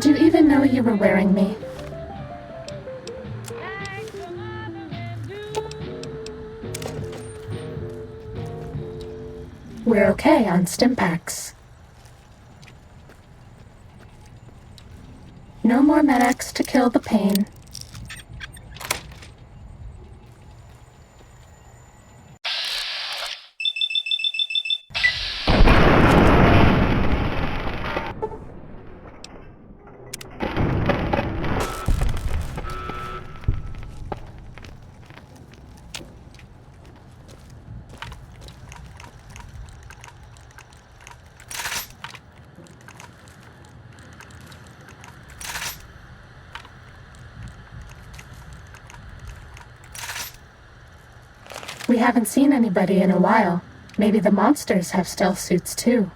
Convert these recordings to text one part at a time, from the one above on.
Did you even know you were wearing me? We're okay on Stimpaks. No more medics to kill the pain. We haven't seen anybody in a while. Maybe the monsters have stealth suits too.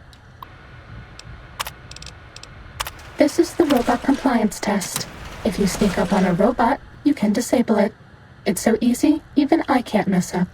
This is the robot compliance test. If you sneak up on a robot, you can disable it. It's so easy, even I can't mess up.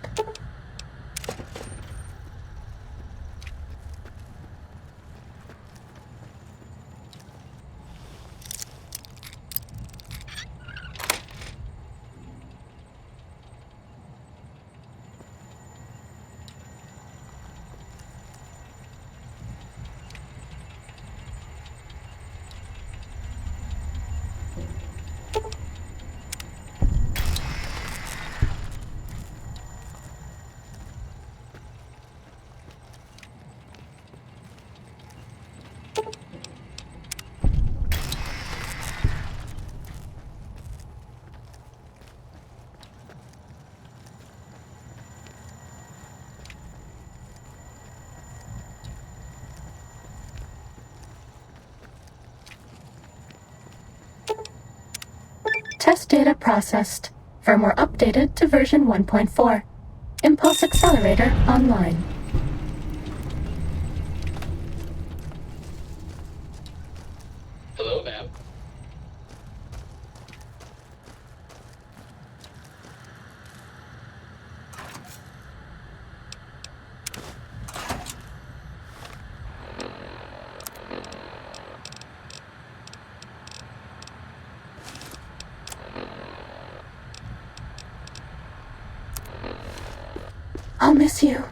Test data processed. Firmware updated to version 1.4. Impulse Accelerator online. Hello, ma'am. I'll miss you.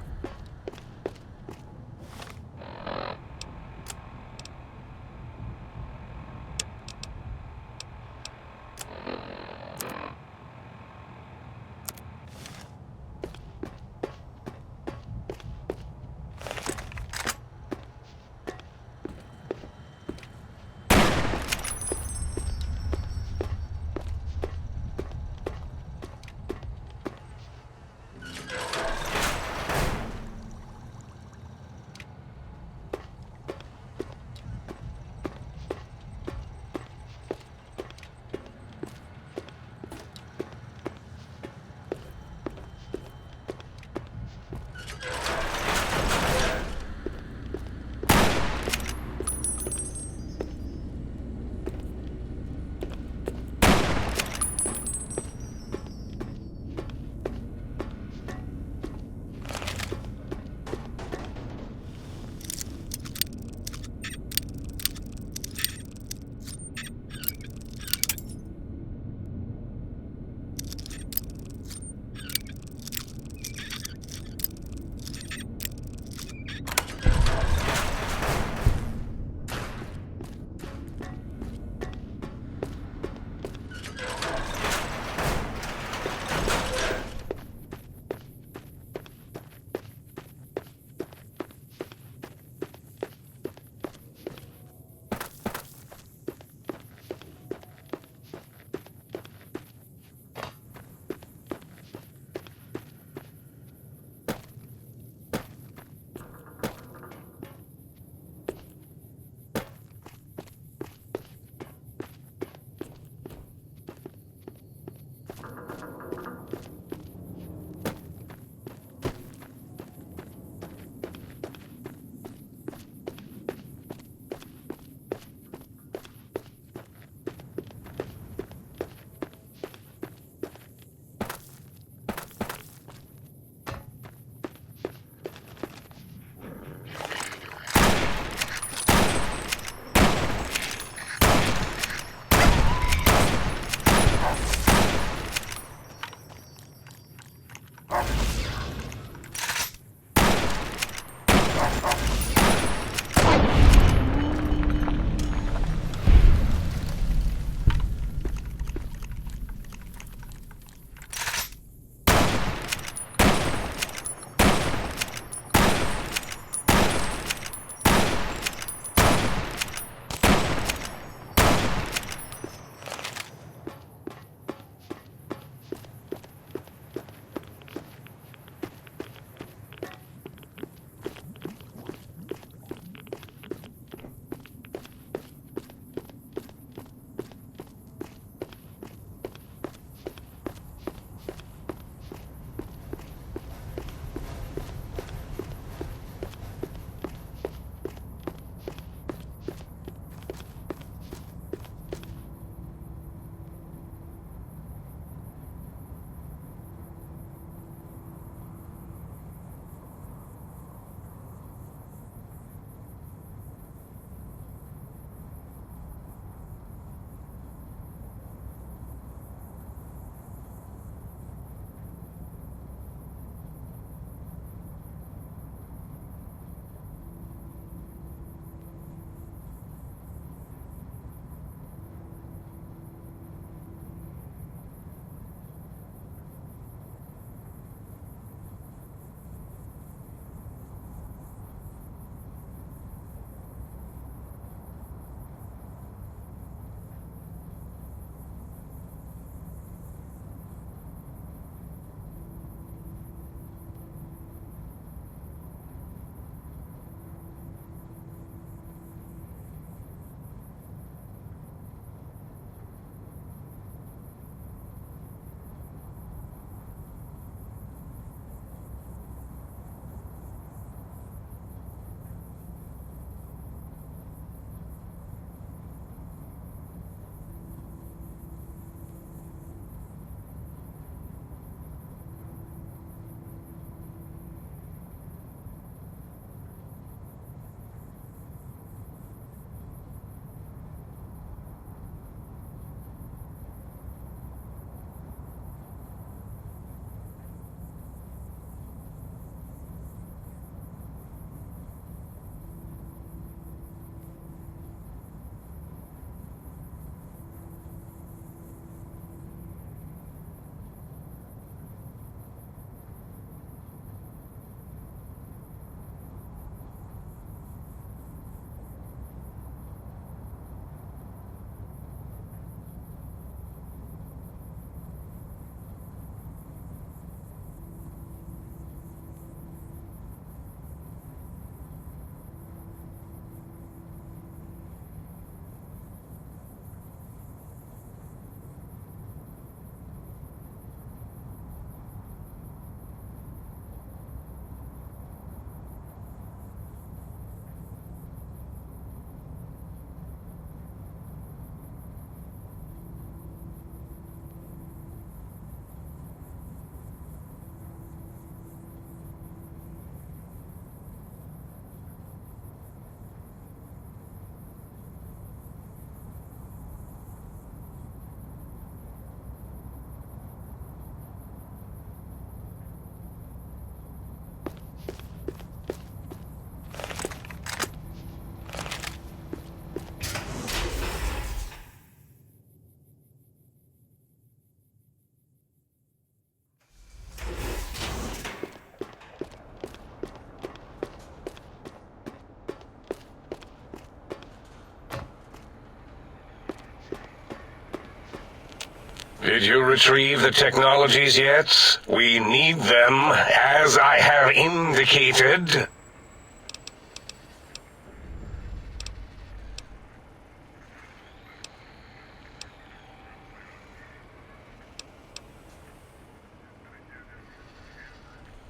Did you retrieve the technologies yet? We need them, as I have indicated.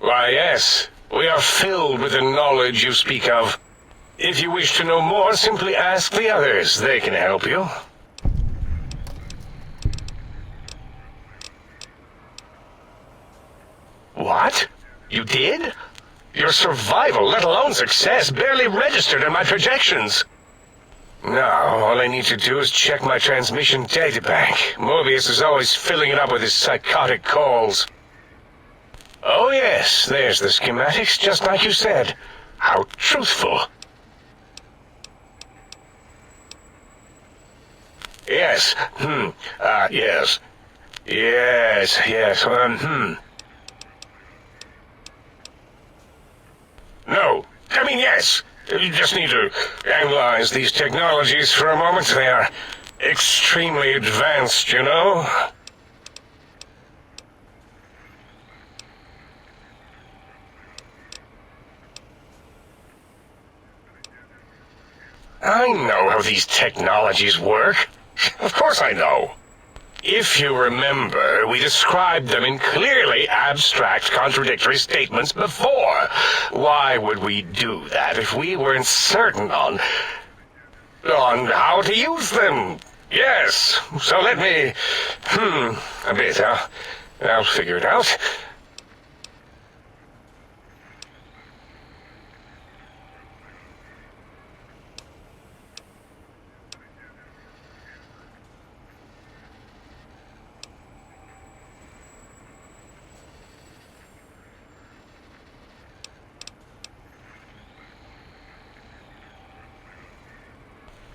Why, yes. We are filled with the knowledge you speak of. If you wish to know more, simply ask the others. They can help you. What? You did? Your survival, let alone success, barely registered in my projections. Now, all I need to do is check my transmission databank. Mobius is always filling it up with his psychotic calls. Oh yes, there's the schematics, just like you said. How truthful. Yes, yes. Yes, No, I mean yes. You just need to analyze these technologies for a moment. They are extremely advanced, you know? I know how these technologies work. Of course I know. If you remember, we described them in clearly abstract, contradictory statements before. Why would we do that if we weren't certain on how to use them? Yes, so let me... a bit, huh? I'll figure it out.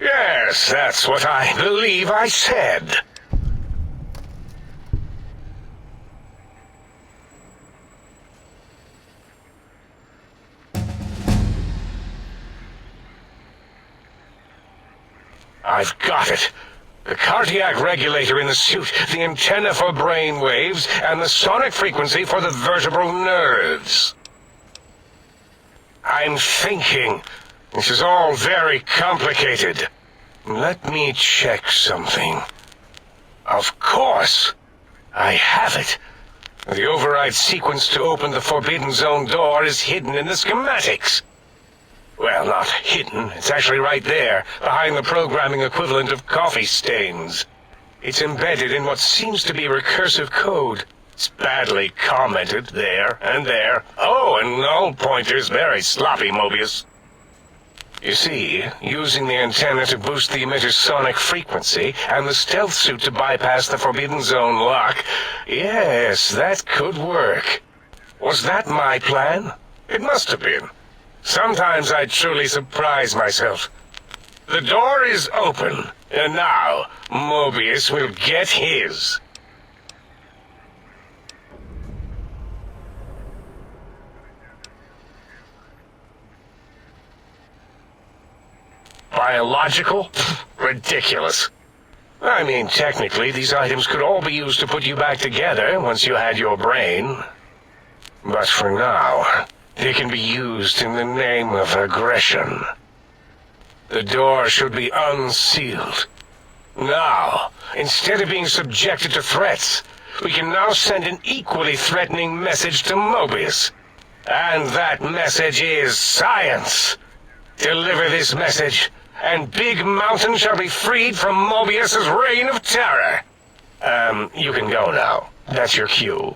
Yes, that's what I believe I said. I've got it. The cardiac regulator in the suit, the antenna for brain waves, and the sonic frequency for the vertebral nerves. I'm thinking. This is all very complicated. Let me check something. Of course. I have it. The override sequence to open the Forbidden Zone door is hidden in the schematics. Well, not hidden. It's actually right there, behind the programming equivalent of coffee stains. It's embedded in what seems to be recursive code. It's badly commented there and there. Oh, and null pointers, very sloppy, Mobius. You see, using the antenna to boost the emitter's sonic frequency, and the stealth suit to bypass the Forbidden Zone lock, yes, that could work. Was that my plan? It must have been. Sometimes I truly surprise myself. The door is open, and now Mobius will get his. Biological? Ridiculous. I mean, technically, these items could all be used to put you back together once you had your brain. But for now, they can be used in the name of aggression. The door should be unsealed. Now, instead of being subjected to threats, we can now send an equally threatening message to Mobius. And that message is science. Deliver this message, and Big Mountain shall be freed from Mobius's reign of terror. You can go now. That's your cue.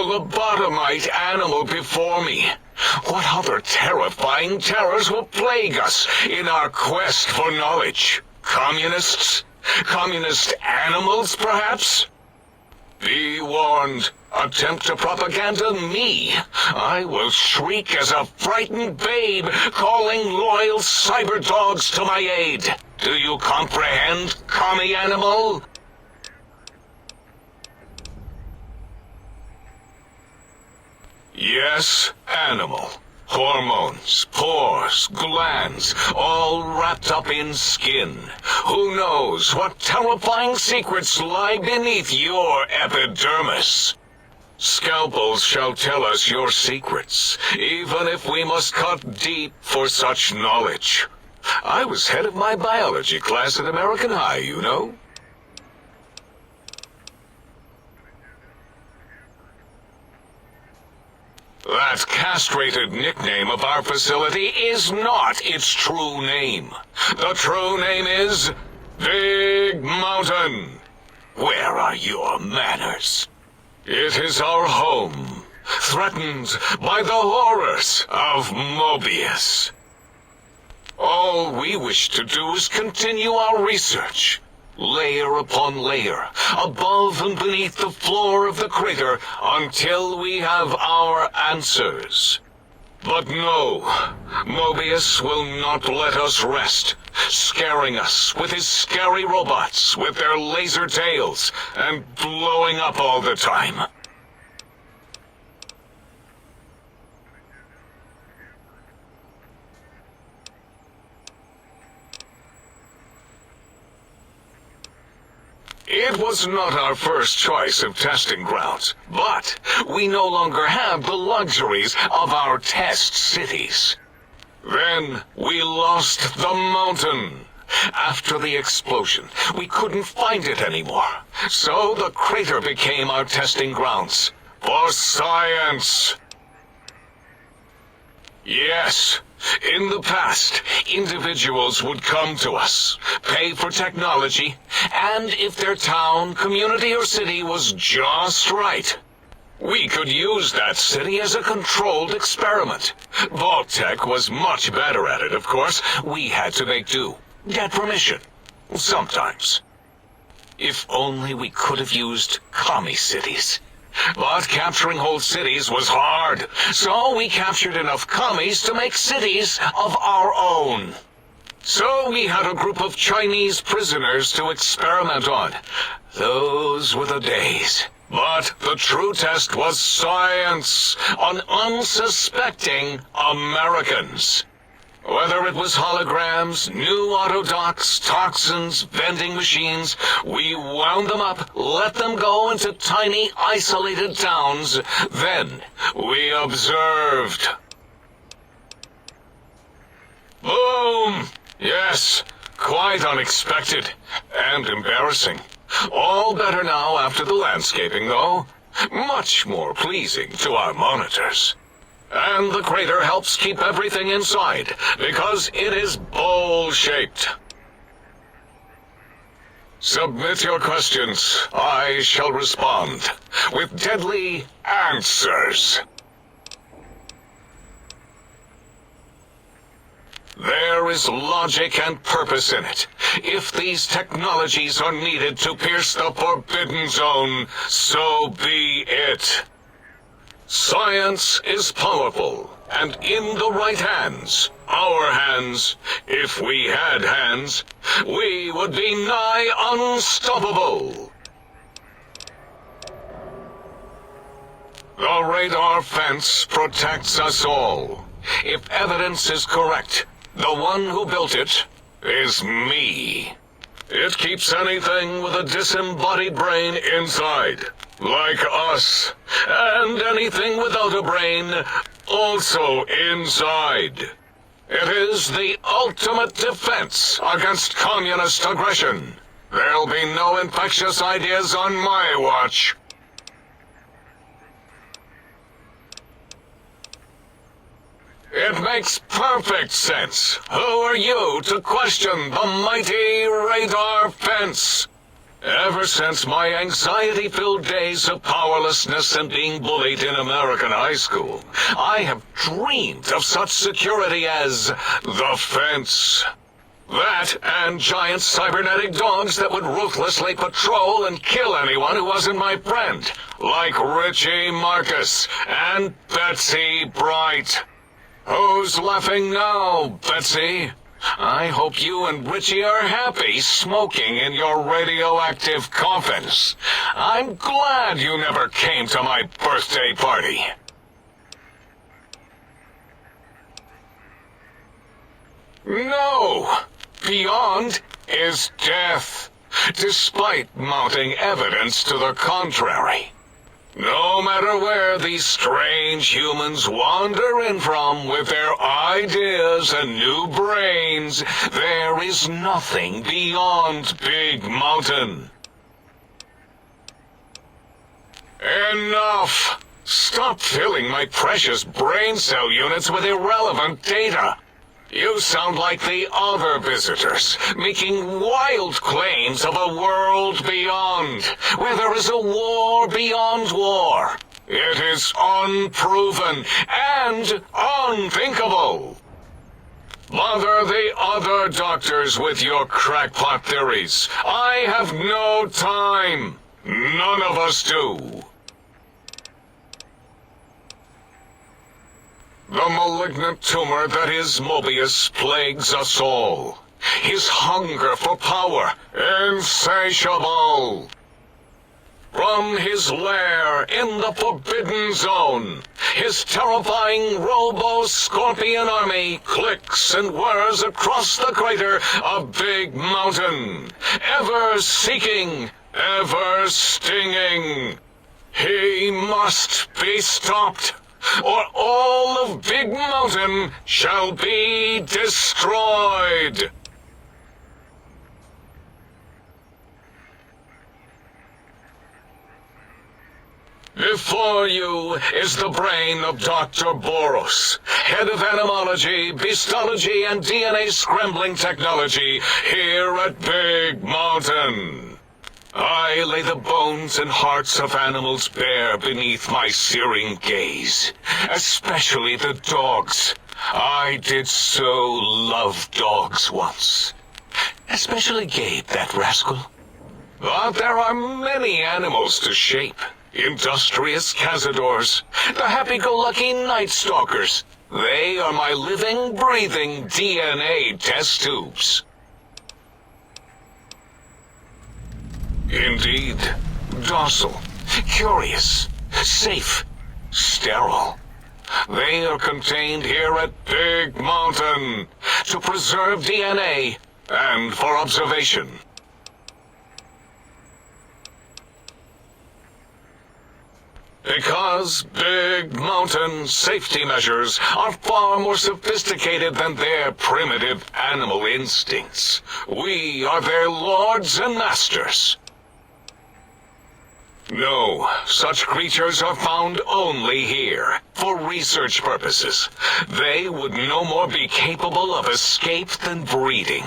lobotomite animal before me. What other terrifying terrors will plague us in our quest for knowledge? Communists? Communist animals, perhaps? Be warned. Attempt to propaganda me. I will shriek as a frightened babe, calling loyal cyber dogs to my aid. Do you comprehend, commie animal? Yes, animal. Hormones, pores, glands, all wrapped up in skin. Who knows what terrifying secrets lie beneath your epidermis? Scalpels shall tell us your secrets, even if we must cut deep for such knowledge. I was head of my biology class at American High, you know. That castrated nickname of our facility is not its true name. The true name is Big Mountain. Where are your manners? It is our home, threatened by the horrors of Mobius. All we wish to do is continue our research, layer upon layer, above and beneath the floor of the crater, until we have our answers. But no, Mobius will not let us rest, scaring us with his scary robots with their laser tails and blowing up all the time. It was not our first choice of testing grounds, but we no longer have the luxuries of our test cities. Then we lost the mountain. After the explosion, we couldn't find it anymore, so the crater became our testing grounds for science. Yes, in the past, individuals would come to us, pay for technology, and if their town, community, or city was just right, we could use that city as a controlled experiment. Vault-Tec was much better at it, of course. We had to make do, get permission, sometimes. If only we could have used commie cities. But capturing whole cities was hard, so we captured enough commies to make cities of our own. So we had a group of Chinese prisoners to experiment on. Those were the days. But the true test was science on unsuspecting Americans. Whether it was holograms, new autodocs, toxins, vending machines, we wound them up, let them go into tiny, isolated towns. Then we observed. Boom! Yes, quite unexpected and embarrassing. All better now after the landscaping, though. Much more pleasing to our monitors. And the crater helps keep everything inside, because it is bowl-shaped. Submit your questions. I shall respond with deadly answers. There is logic and purpose in it. If these technologies are needed to pierce the Forbidden Zone, so be it. Science is powerful, and in the right hands, our hands, if we had hands, we would be nigh unstoppable. The radar fence protects us all. If evidence is correct, the one who built it is me. It keeps anything with a disembodied brain inside, like us, and anything without a brain also inside. It is the ultimate defense against communist aggression. There'll be no infectious ideas on my watch. It makes perfect sense. Who are you to question the mighty radar fence? Ever since my anxiety-filled days of powerlessness and being bullied in American high school, I have dreamed of such security as the fence. That and giant cybernetic dogs that would ruthlessly patrol and kill anyone who wasn't my friend, like Richie Marcus and Betsy Bright. Who's laughing now, Betsy? I hope you and Richie are happy smoking in your radioactive coffins. I'm glad you never came to my birthday party. No! Beyond is death, despite mounting evidence to the contrary. No matter where these strange humans wander in from with their ideas and new brains, there is nothing beyond Big Mountain. Enough! Stop filling my precious brain cell units with irrelevant data. You sound like the other visitors, making wild claims of a world beyond, where there is a war beyond war. It is unproven and unthinkable. Bother the other doctors with your crackpot theories. I have no time. None of us do. The malignant tumor that is Mobius plagues us all. His hunger for power, insatiable. From his lair in the Forbidden Zone, his terrifying Robo-Scorpion army clicks and whirs across the crater of Big Mountain, ever seeking, ever stinging. He must be stopped, or all of Big Mountain shall be destroyed. Before you is the brain of Dr. Boros, head of animology, beastology, and DNA scrambling technology here at Big Mountain. I lay the bones and hearts of animals bare beneath my searing gaze, especially the dogs. I did so love dogs once. Especially Gabe, that rascal. But there are many animals to shape. Industrious cazadors, the happy-go-lucky night stalkers. They are my living, breathing DNA test tubes. Indeed, docile, curious, safe, sterile. They are contained here at Big Mountain to preserve DNA and for observation. Because Big Mountain safety measures are far more sophisticated than their primitive animal instincts. We are their lords and masters. No, such creatures are found only here, for research purposes. They would no more be capable of escape than breeding.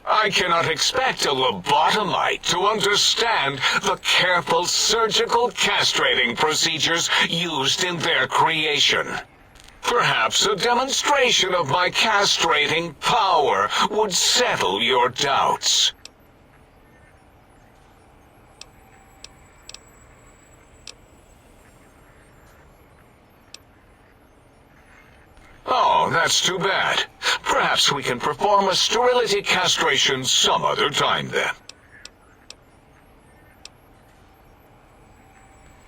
I cannot expect a lobotomite to understand the careful surgical castrating procedures used in their creation. Perhaps a demonstration of my castrating power would settle your doubts. Oh, that's too bad. Perhaps we can perform a sterility castration some other time then.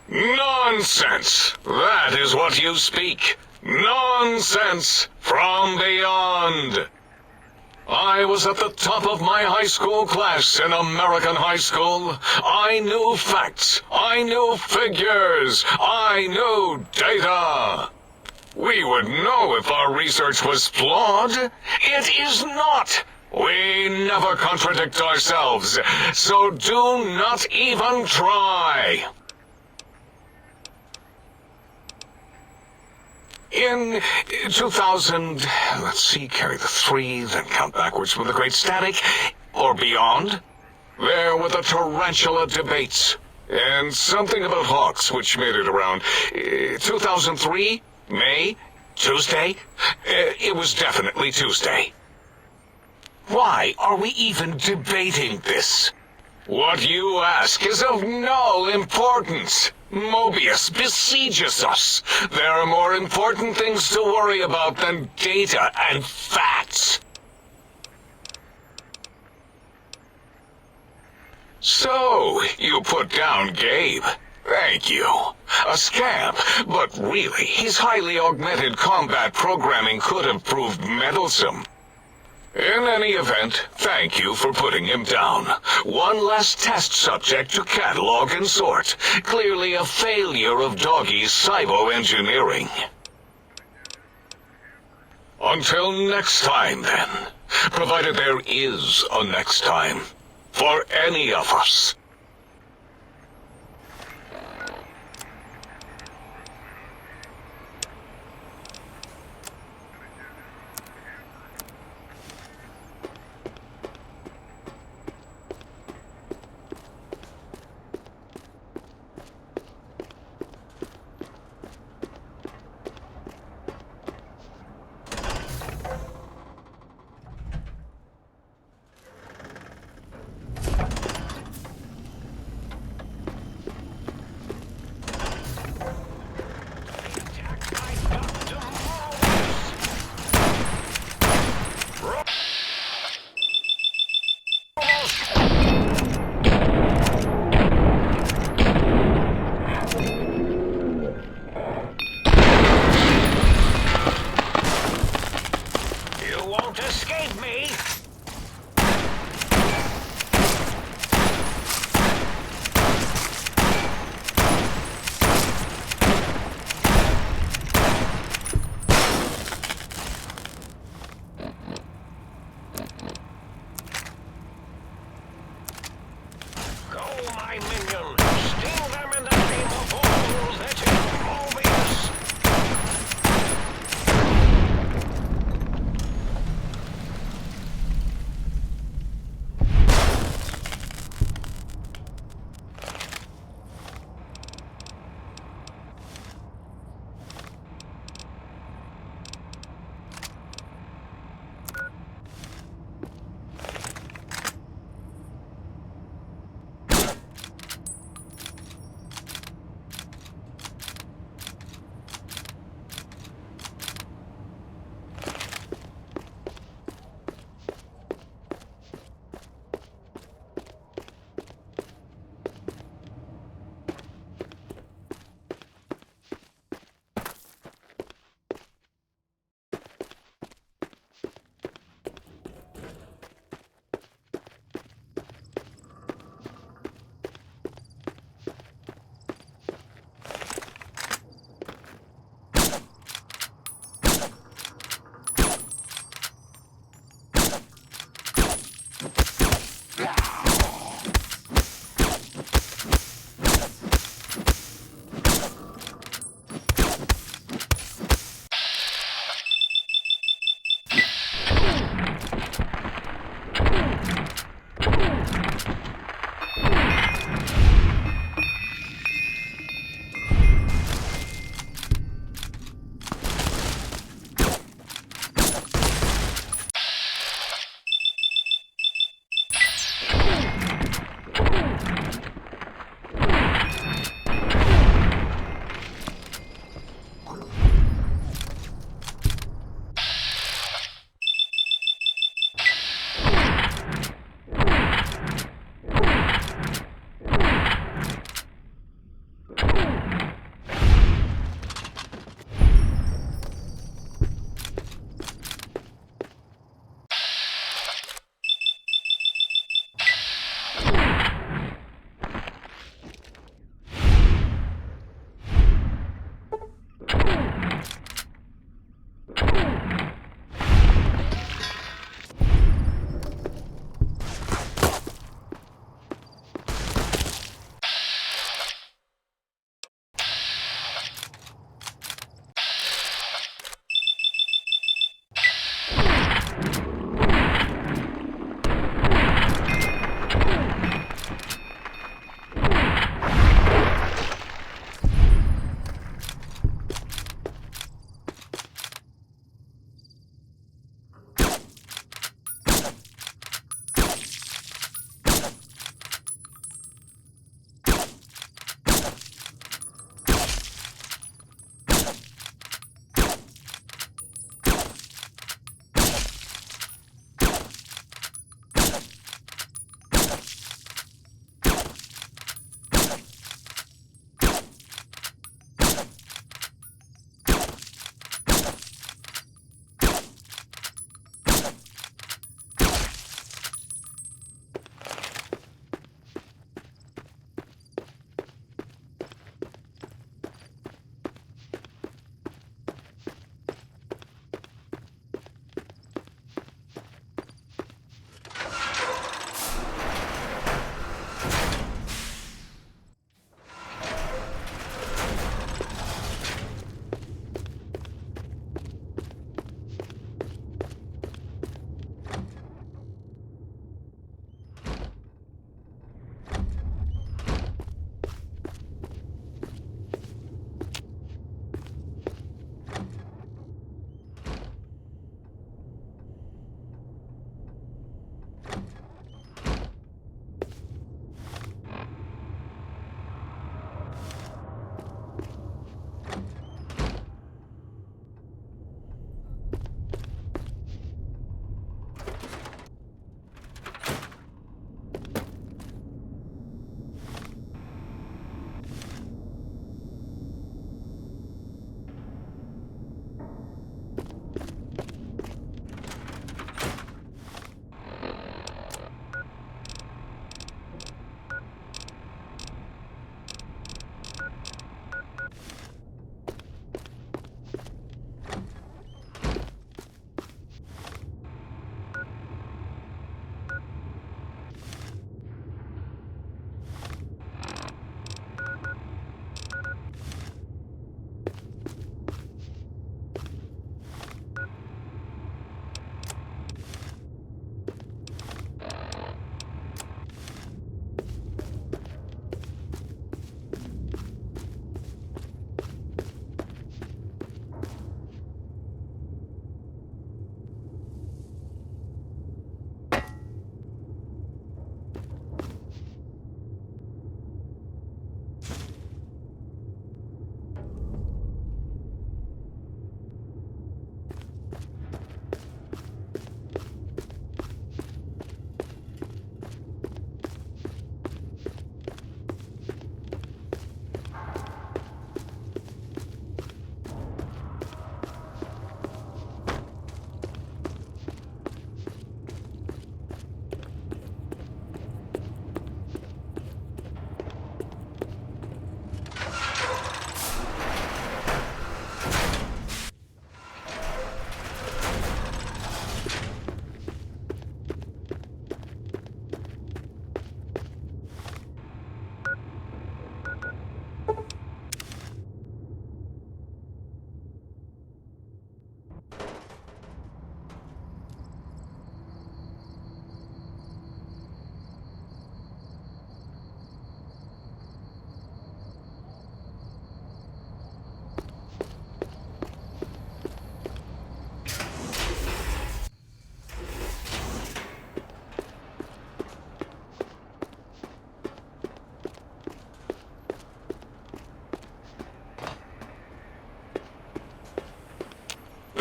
Nonsense! That is what you speak. Nonsense from beyond. I was at the top of my high school class in American high school. I knew facts. I knew figures. I knew data. We would know if our research was flawed. It is not. We never contradict ourselves, so do not even try. In 2000, let's see, carry the 3, then count backwards from the Great Static, or beyond, there were the Tarantula debates, and something about Hawks, which made it around 2003, May, Tuesday. It was definitely Tuesday. Why are we even debating this? What you ask is of no importance. Mobius besieges us. There are more important things to worry about than data and facts. So, you put down Gabe. Thank you. A scamp, but really, his highly augmented combat programming could have proved meddlesome. In any event, thank you for putting him down. One less test subject to catalog and sort. Clearly a failure of Doggy's cybo-engineering. Until next time, then. Provided there is a next time. For any of us.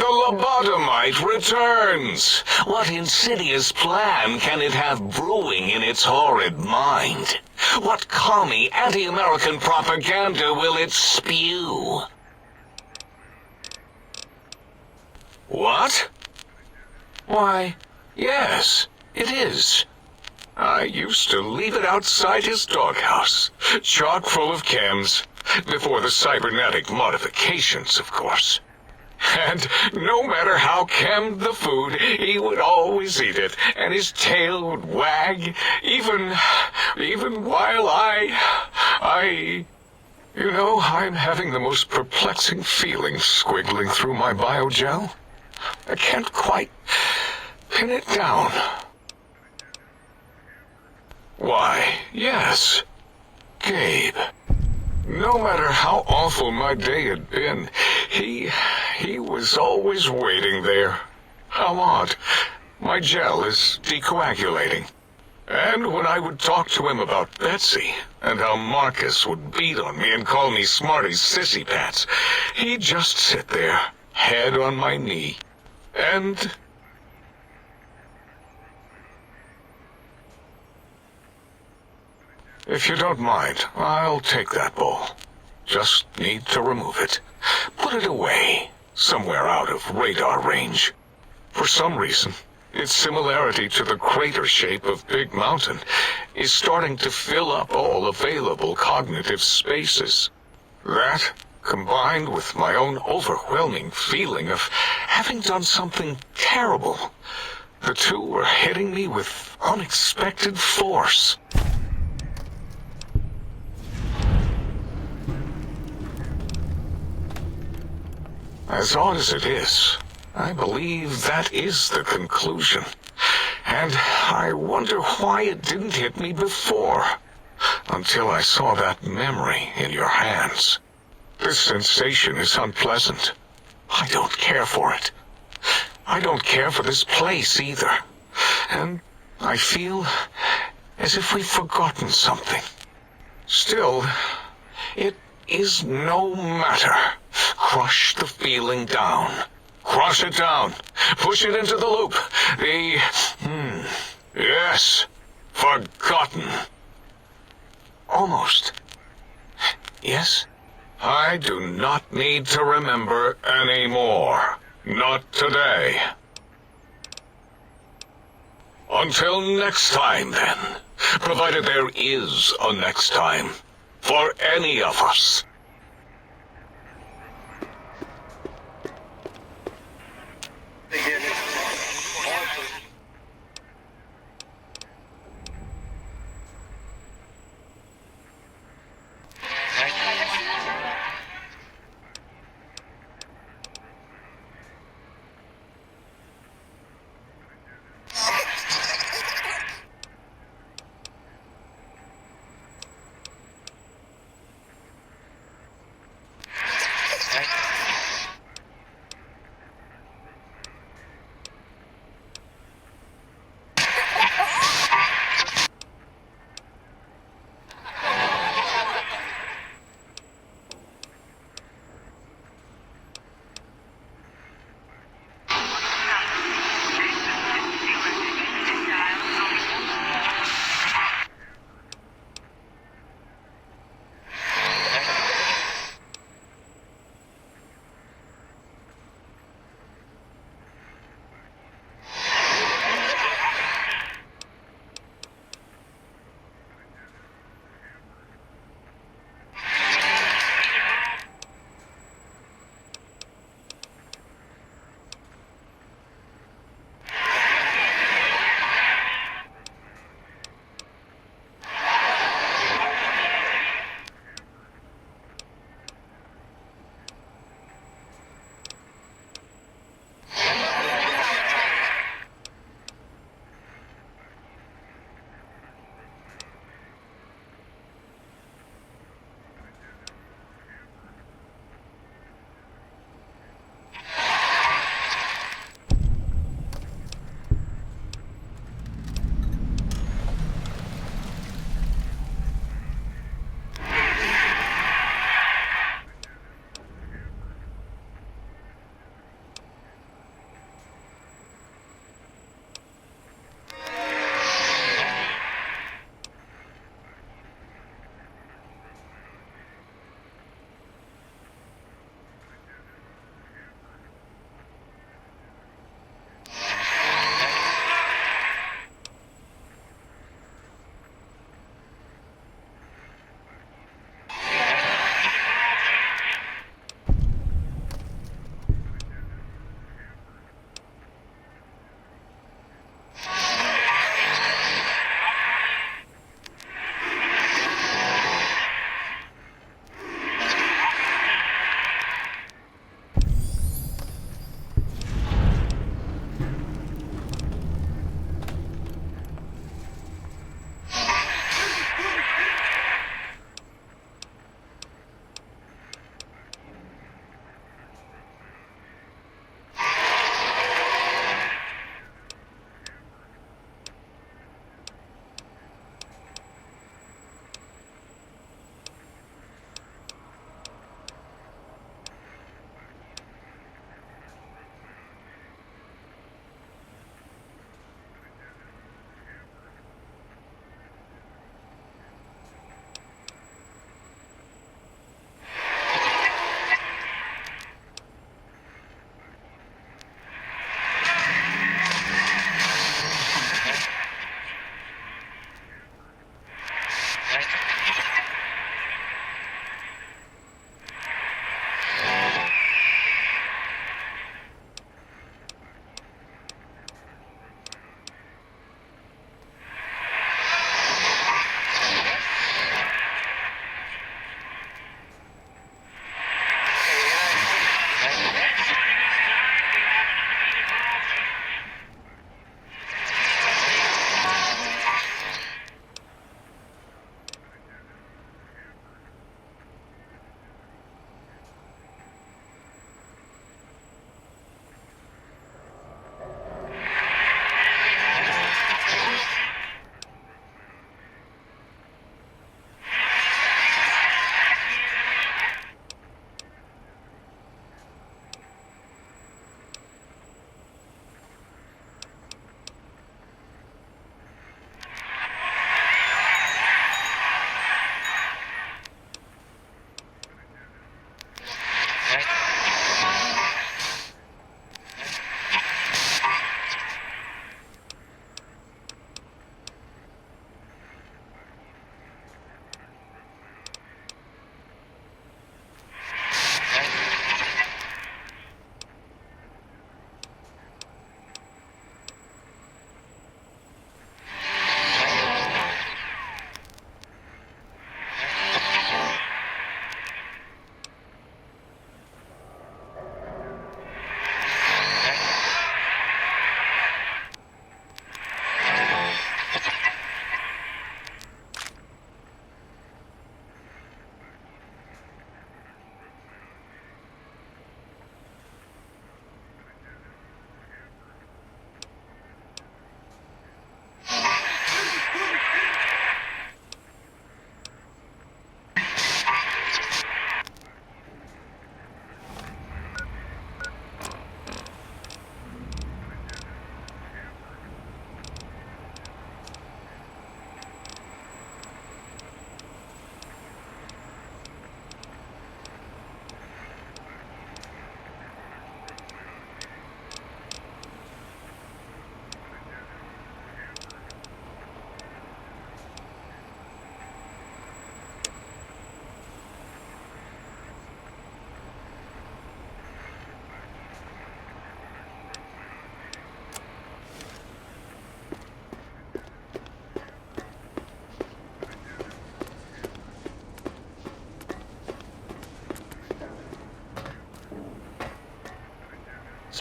lobotomite returns. What insidious plan can it have brewing in its horrid mind? What commie anti-American propaganda will it spew? What? Why, yes, it is. I used to leave it outside his doghouse, chock full of chems, before the cybernetic modifications, of course. And no matter how chemmed the food, he would always eat it, and his tail would wag, even while You know, I'm having the most perplexing feeling squiggling through my biogel. I can't quite pin it down. Why, yes, Gabe. No matter how awful my day had been, he was always waiting there. How odd. My gel is decoagulating. And when I would talk to him about Betsy, and how Marcus would beat on me and call me Smarty's sissy pants, he'd just sit there, head on my knee, and... If you don't mind, I'll take that bowl. Just need to remove it. Put it away, somewhere out of radar range. For some reason, its similarity to the crater shape of Big Mountain is starting to fill up all available cognitive spaces. That, combined with my own overwhelming feeling of having done something terrible, the two were hitting me with unexpected force. As odd as it is, I believe that is the conclusion. And I wonder why it didn't hit me before, until I saw that memory in your hands. This sensation is unpleasant. I don't care for it. I don't care for this place either. And I feel as if we've forgotten something. Still, it is no matter. Crush the feeling down. Crush it down. Push it into the loop. Yes. Forgotten. Almost. Yes? I do not need to remember anymore. Not today. Until next time, then. Provided there is a next time. For any of us.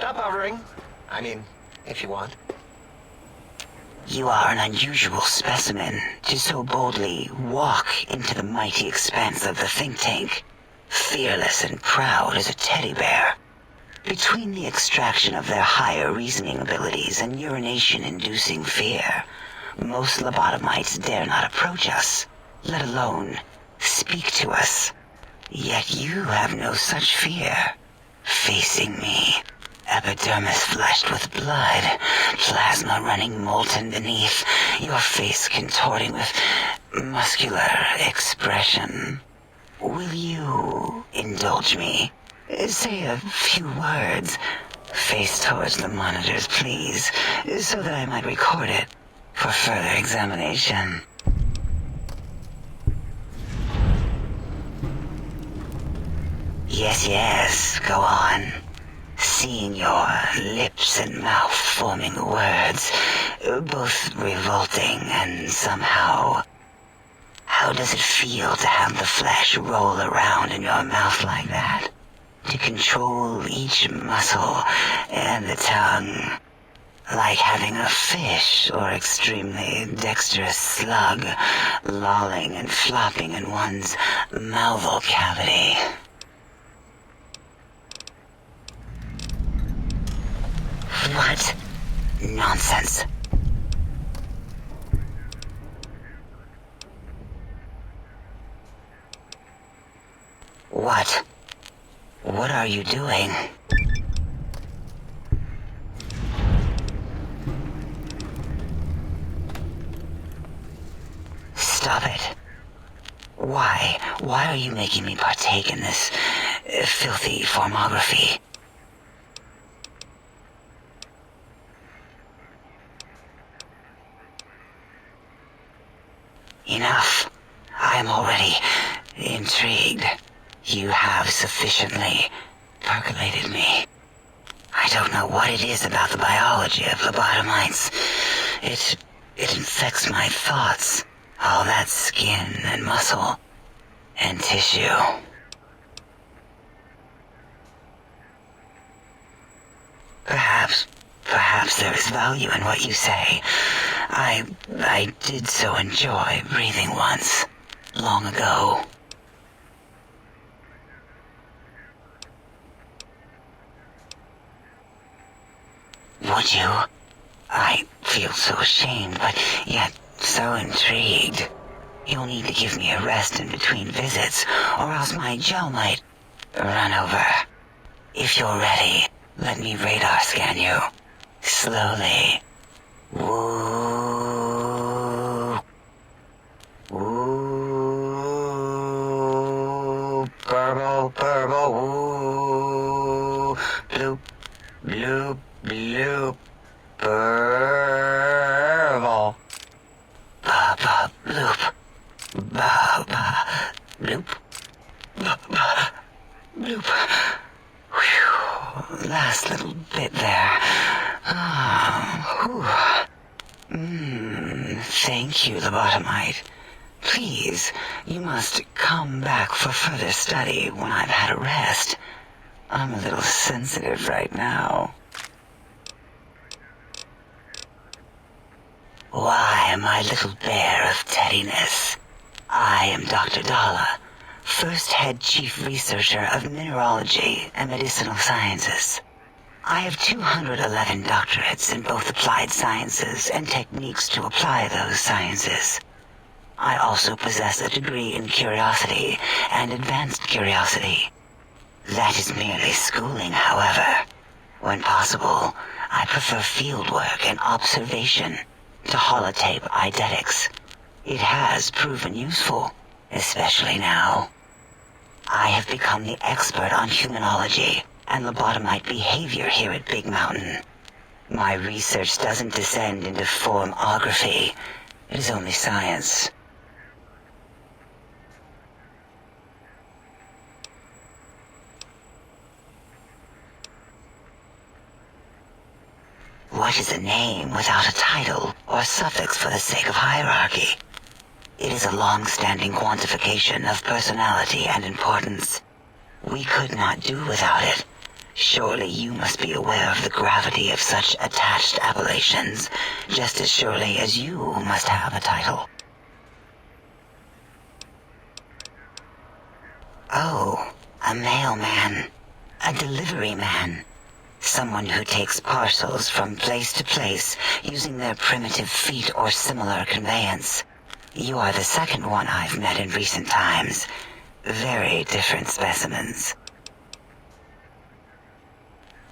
stop hovering. I mean, if you want. You are an unusual specimen to so boldly walk into the mighty expanse of the think tank, fearless and proud as a teddy bear. Between the extraction of their higher reasoning abilities and urination-inducing fear, most lobotomites dare not approach us, let alone speak to us. Yet you have no such fear. Facing me, epidermis flushed with blood, plasma running molten beneath, your face contorting with muscular expression. Will you indulge me? Say a few words. Face towards the monitors, please, so that I might record it for further examination. Yes, go on. Seeing your lips and mouth forming the words, both revolting and somehow... How does it feel to have the flesh roll around in your mouth like that? To control each muscle and the tongue, like having a fish or extremely dexterous slug lolling and flopping in one's mouthal cavity. What nonsense. What are you doing? Stop it. Why are you making me partake in this filthy formography? Enough. I am already intrigued. You have sufficiently percolated me. I don't know what it is about the biology of lobotomites. It infects my thoughts. All that skin and muscle and tissue. Perhaps there is value in what you say. I did so enjoy breathing once, long ago. Would you? I feel so ashamed, but yet so intrigued. You'll need to give me a rest in between visits, or else my gel might run over. If you're ready, let me radar scan you. Slowly. Woo. Woo. Purple, woo. Bloop, bloop, bloop. Purple. Ba-ba, bloop. Ba-ba, bloop. Ba-ba, bloop. Whew. Last little bit there. Thank you, lobotomite. Please, you must come back for further study when I've had a rest. I'm a little sensitive right now. Why, my little bear of teddiness. I am Dr. Dalla, first head chief researcher of mineralogy and medicinal sciences. I have 211 doctorates in both applied sciences and techniques to apply those sciences. I also possess a degree in curiosity and advanced curiosity. That is merely schooling, however. When possible, I prefer fieldwork and observation to holotape eidetics. It has proven useful, especially now. I have become the expert on humanology and lobotomite behavior here at Big Mountain. My research doesn't descend into formography. It is only science. What is a name without a title or suffix for the sake of hierarchy? It is a long-standing quantification of personality and importance. We could not do without it. Surely you must be aware of the gravity of such attached appellations, just as surely as you must have a title. Oh, a mailman. A delivery man. Someone who takes parcels from place to place using their primitive feet or similar conveyance. You are the second one I've met in recent times. Very different specimens.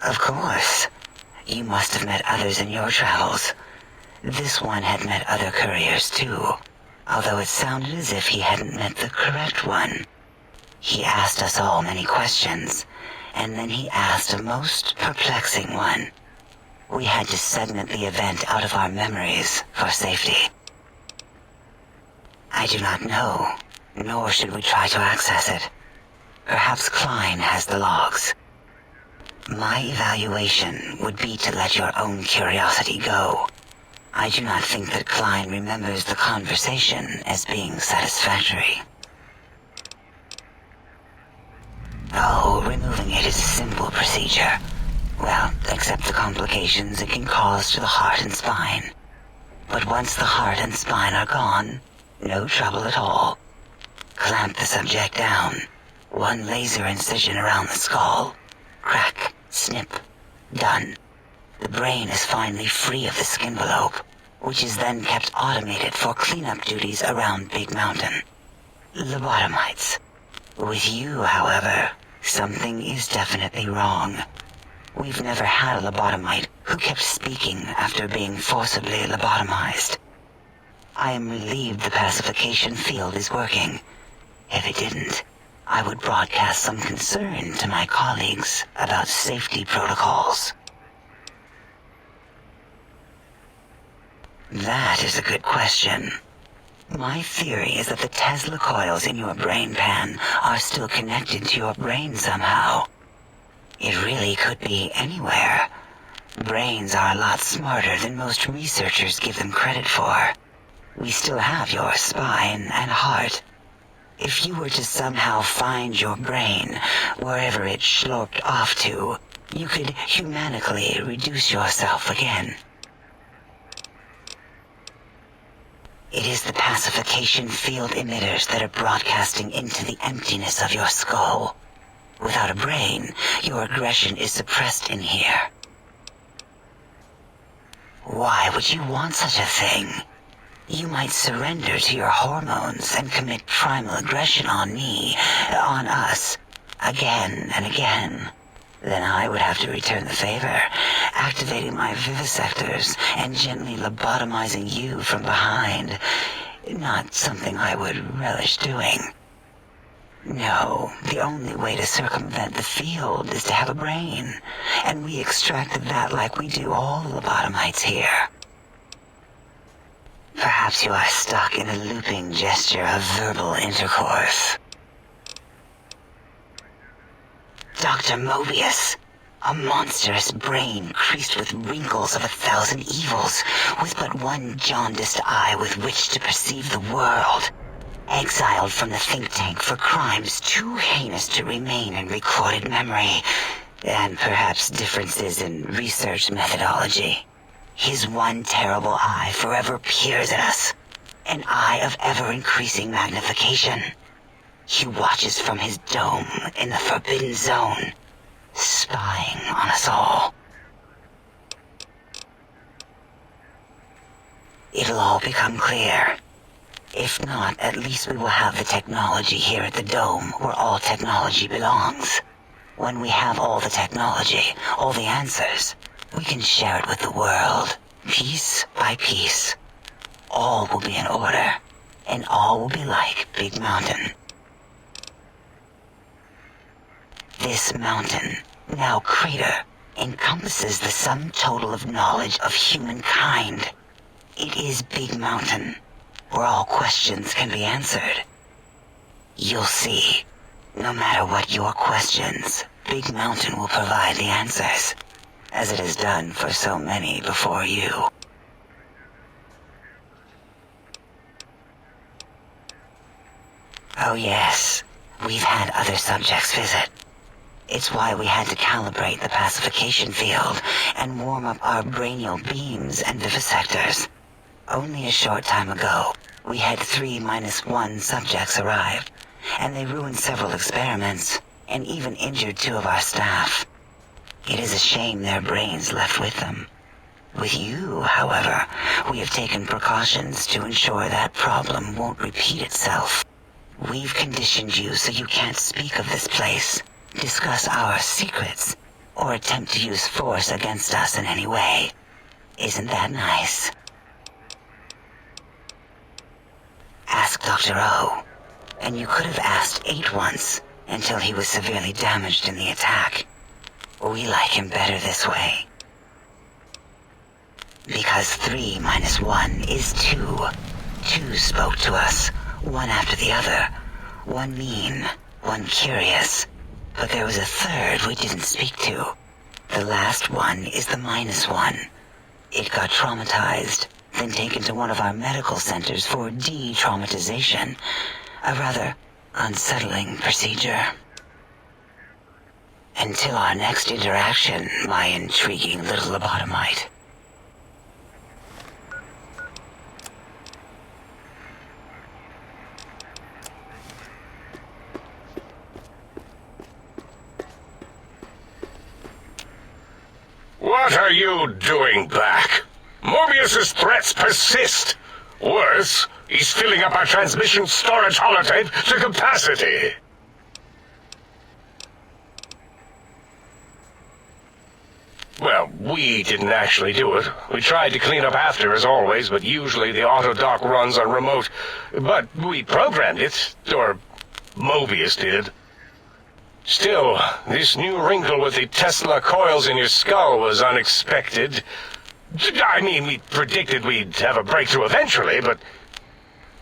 Of course. You must have met others in your travels. This one had met other couriers too, although it sounded as if he hadn't met the correct one. He asked us all many questions, and then he asked a most perplexing one. We had to segment the event out of our memories for safety. I do not know, nor should we try to access it. Perhaps Klein has the logs. My evaluation would be to let your own curiosity go. I do not think that Klein remembers the conversation as being satisfactory. Oh, removing it is a simple procedure. Well, except the complications it can cause to the heart and spine. But once the heart and spine are gone, no trouble at all. Clamp the subject down. One laser incision around the skull. Crack, snip, done. The brain is finally free of the skin envelope, which is then kept automated for cleanup duties around Big Mountain. Lobotomites. With you, however, something is definitely wrong. We've never had a lobotomite who kept speaking after being forcibly lobotomized. I am relieved the pacification field is working. If it didn't, I would broadcast some concern to my colleagues about safety protocols. That is a good question. My theory is that the Tesla coils in your brain pan are still connected to your brain somehow. It really could be anywhere. Brains are a lot smarter than most researchers give them credit for. We still have your spine and heart. If you were to somehow find your brain, wherever it sloped off to, you could humanically reduce yourself again. It is the pacification field emitters that are broadcasting into the emptiness of your skull. Without a brain, your aggression is suppressed in here. Why would you want such a thing? You might surrender to your hormones and commit primal aggression on me, on us, again and again. Then I would have to return the favor, activating my vivisectors and gently lobotomizing you from behind. Not something I would relish doing. No, the only way to circumvent the field is to have a brain, and we extracted that like we do all the lobotomites here. Perhaps you are stuck in a looping gesture of verbal intercourse. Dr. Mobius, a monstrous brain creased with wrinkles of 1,000 evils, with but one jaundiced eye with which to perceive the world. Exiled from the think tank for crimes too heinous to remain in recorded memory, and perhaps differences in research methodology. His one terrible eye forever peers at us, an eye of ever-increasing magnification. He watches from his dome in the Forbidden Zone, spying on us all. It'll all become clear. If not, at least we will have the technology here at the Dome where all technology belongs. When we have all the technology, all the answers, we can share it with the world, piece by piece. All will be in order, and all will be like Big Mountain. This mountain, now crater, encompasses the sum total of knowledge of humankind. It is Big Mountain, where all questions can be answered. You'll see, no matter what your questions, Big Mountain will provide the answers, as it has done for so many before you. Oh yes, we've had other subjects visit. It's why we had to calibrate the pacification field and warm up our brainial beams and vivisectors. Only a short time ago, we had 3-1 subjects arrive, and they ruined several experiments, and even injured 2 of our staff. It is a shame their brains left with them. With you, however, we have taken precautions to ensure that problem won't repeat itself. We've conditioned you so you can't speak of this place, discuss our secrets, or attempt to use force against us in any way. Isn't that nice? Ask Dr. O. And you could have asked 8 once, until he was severely damaged in the attack. We like him better this way. Because 3-1 is 2. 2 spoke to us, one after the other. One mean, one curious. But there was a third we didn't speak to. The last one is the -1. It got traumatized, then taken to one of our medical centers for de-traumatization. A rather unsettling procedure. Until our next interaction, my intriguing little lobotomite. What are you doing back? Mobius's threats persist. Worse, he's filling up our transmission storage holotape to capacity. Well, we didn't actually do it. We tried to clean up after, as always, but usually the auto-dock runs on remote. But we programmed it, or Mobius did. Still, this new wrinkle with the Tesla coils in your skull was unexpected. I mean, we predicted we'd have a breakthrough eventually, but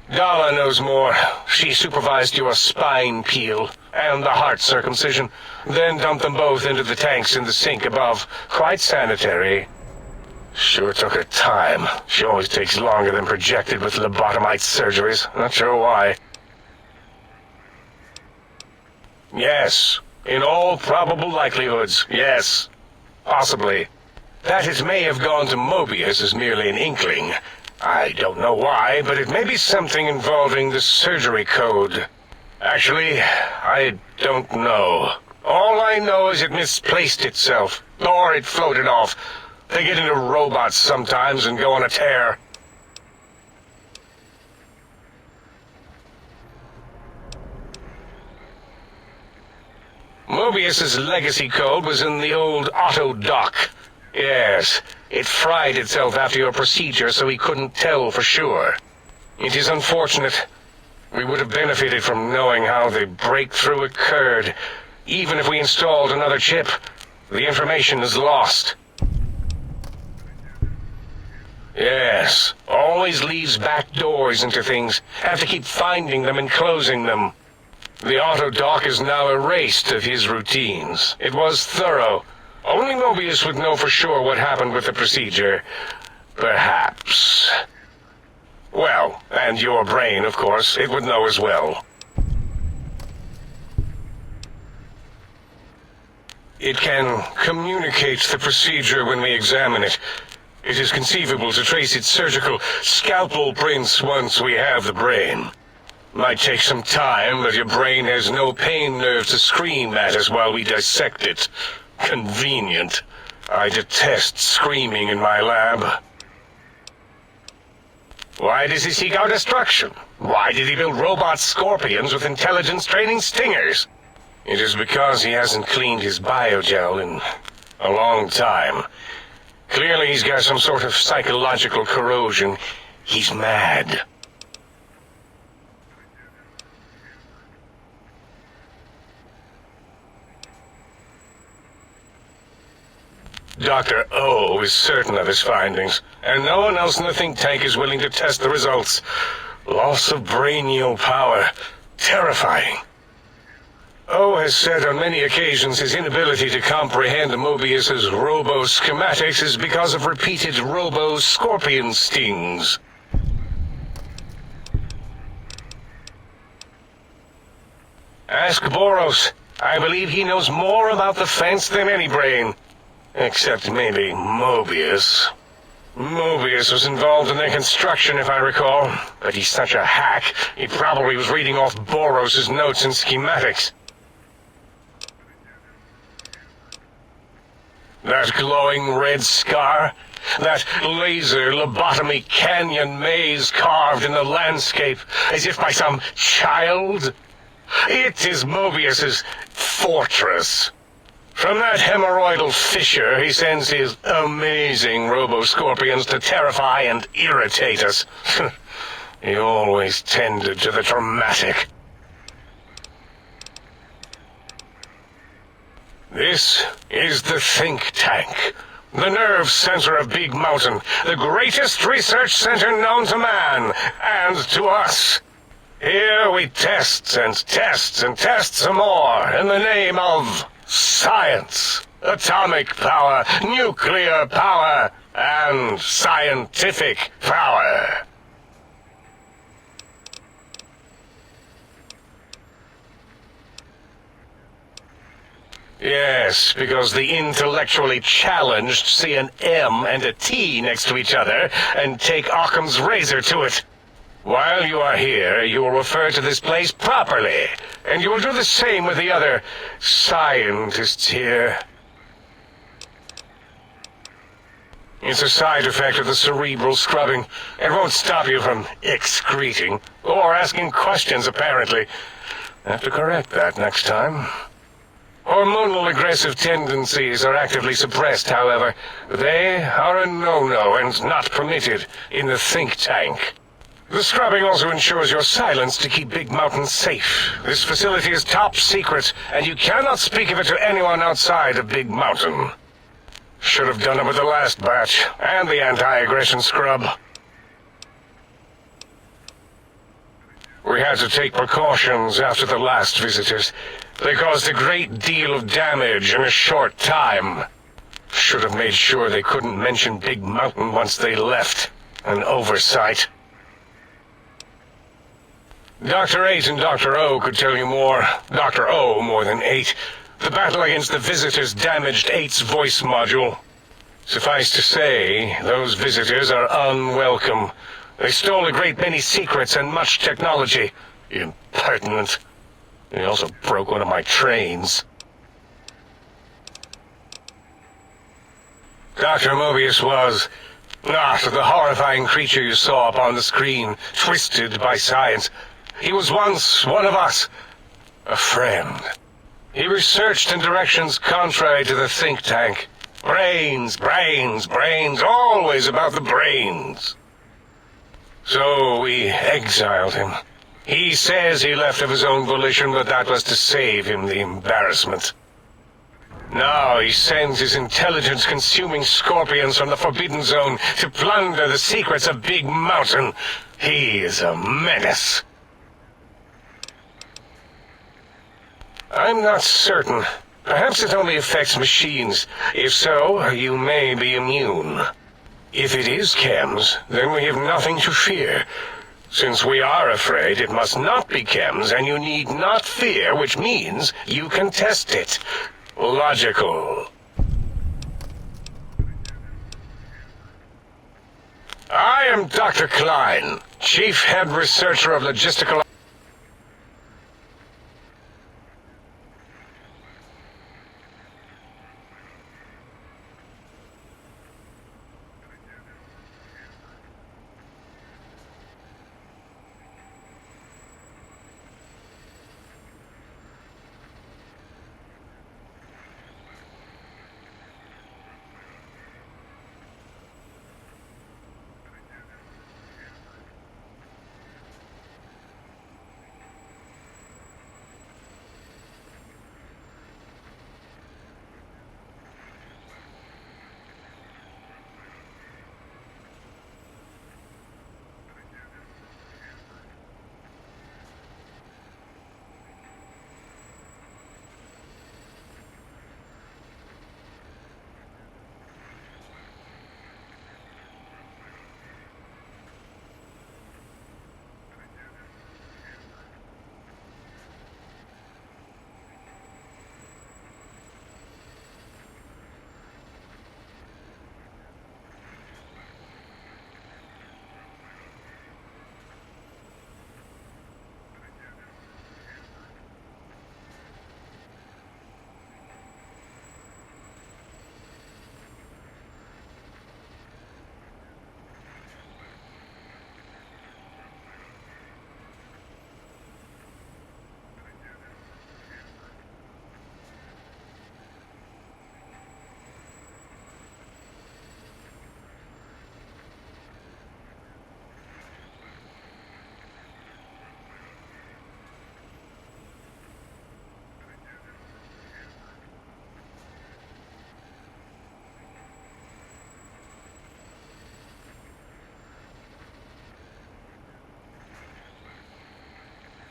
Dala knows more. She supervised your spine peel and the heart circumcision, then dumped them both into the tanks in the sink above. Quite sanitary. Sure took her time. She always takes longer than projected with lobotomite surgeries. Not sure why. Yes, in all probable likelihoods, yes. Possibly. That it may have gone to Mobius is merely an inkling. I don't know why, but it may be something involving the surgery code. Actually, I don't know. All I know is it misplaced itself, or it floated off. They get into robots sometimes and go on a tear. Mobius's legacy code was in the old auto-dock. Yes, it fried itself after your procedure, so he couldn't tell for sure. It is unfortunate. We would have benefited from knowing how the breakthrough occurred. Even if we installed another chip, the information is lost. Yes, always leaves back doors into things. Have to keep finding them and closing them. The auto-dock is now erased of his routines. It was thorough. Only Mobius would know for sure what happened with the procedure. Perhaps. Well, and your brain, of course, it would know as well. It can communicate the procedure when we examine it. It is conceivable to trace its surgical scalpel prints once we have the brain. Might take some time, but your brain has no pain nerve to scream at us while we dissect it. Convenient. I detest screaming in my lab. Why does he seek our destruction? Why did he build robot scorpions with intelligence training stingers? It is because he hasn't cleaned his biogel in a long time. Clearly he's got some sort of psychological corrosion. He's mad. Dr. O is certain of his findings, and no one else in the think tank is willing to test the results. Loss of brainial power. Terrifying. O has said on many occasions his inability to comprehend Mobius's robo-schematics is because of repeated robo-scorpion stings. Ask Boros. I believe he knows more about the fence than any brain. Except maybe Mobius. Mobius was involved in their construction, if I recall. But he's such a hack, he probably was reading off Boros' notes and schematics. That glowing red scar? That laser lobotomy canyon maze carved in the landscape as if by some child? It is Mobius's fortress. From that hemorrhoidal fissure, he sends his amazing robo-scorpions to terrify and irritate us. He always tended to the dramatic. This is the think tank, the nerve center of Big Mountain, the greatest research center known to man and to us. Here we test and test and test some more in the name of science, atomic power, nuclear power, and scientific power. Yes, because the intellectually challenged see an M and a T next to each other and take Occam's razor to it. While you are here, you will refer to this place properly, and you will do the same with the other scientists here. It's a side effect of the cerebral scrubbing. It won't stop you from excreting, or asking questions, apparently. Have to correct that next time. Hormonal aggressive tendencies are actively suppressed, however. They are a no-no and not permitted in the think tank. The scrubbing also ensures your silence to keep Big Mountain safe. This facility is top secret, and you cannot speak of it to anyone outside of Big Mountain. Should have done it with the last batch, and the anti-aggression scrub. We had to take precautions after the last visitors. They caused a great deal of damage in a short time. Should have made sure they couldn't mention Big Mountain once they left. An oversight. Dr. 8 and Dr. O could tell you more. Dr. O more than 8. The battle against the visitors damaged 8's voice module. Suffice to say, those visitors are unwelcome. They stole a great many secrets and much technology. Impertinent. They also broke one of my trains. Dr. Mobius was not the horrifying creature you saw upon the screen, twisted by science. He was once one of us, a friend. He researched in directions contrary to the think tank. Brains, brains, brains, always about the brains. So we exiled him. He says he left of his own volition, but that was to save him the embarrassment. Now he sends his intelligence-consuming scorpions from the Forbidden Zone to plunder the secrets of Big Mountain. He is a menace. I'm not certain. Perhaps it only affects machines. If so, you may be immune. If it is chems, then we have nothing to fear. Since we are afraid, it must not be chems, and you need not fear, which means you can test it. Logical. I am Dr. Klein, Chief Head Researcher of Logistical...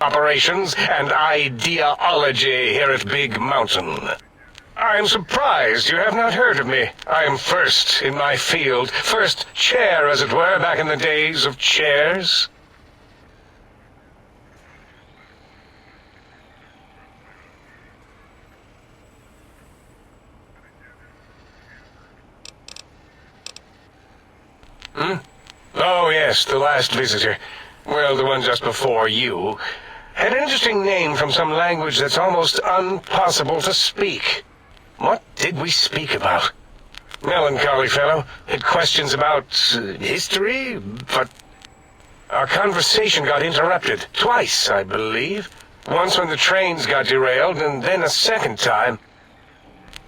operations and ideology here at Big Mountain. I'm surprised you have not heard of me. I am first in my field, first chair, as it were, back in the days of chairs. Oh, yes, the last visitor. Well, the one just before you. Had an interesting name from some language that's almost impossible to speak. What did we speak about? Melancholy fellow. Had questions about history, but our conversation got interrupted. Twice, I believe. Once when the trains got derailed, and then a second time.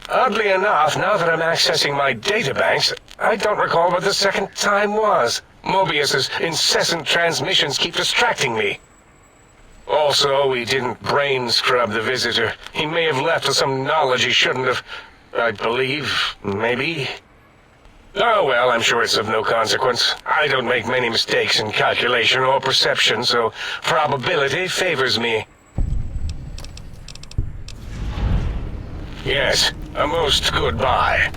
Oddly enough, now that I'm accessing my databanks, I don't recall what the second time was. Mobius's incessant transmissions keep distracting me. Also, we didn't brain scrub the visitor. He may have left with some knowledge he shouldn't have. I believe, maybe. Oh well, I'm sure it's of no consequence. I don't make many mistakes in calculation or perception, so probability favors me. Yes, a most good buy.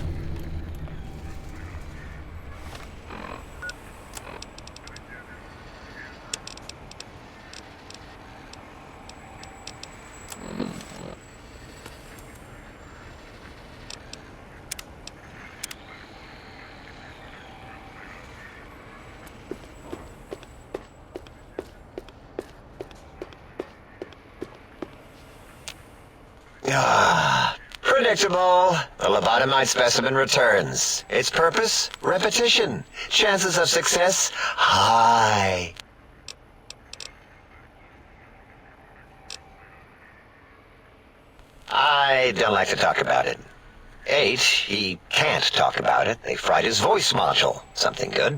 Predictable. The lobotomized specimen returns. Its purpose? Repetition. Chances of success? High. I don't like to talk about it. 8, he can't talk about it. They fried his voice module. Something good.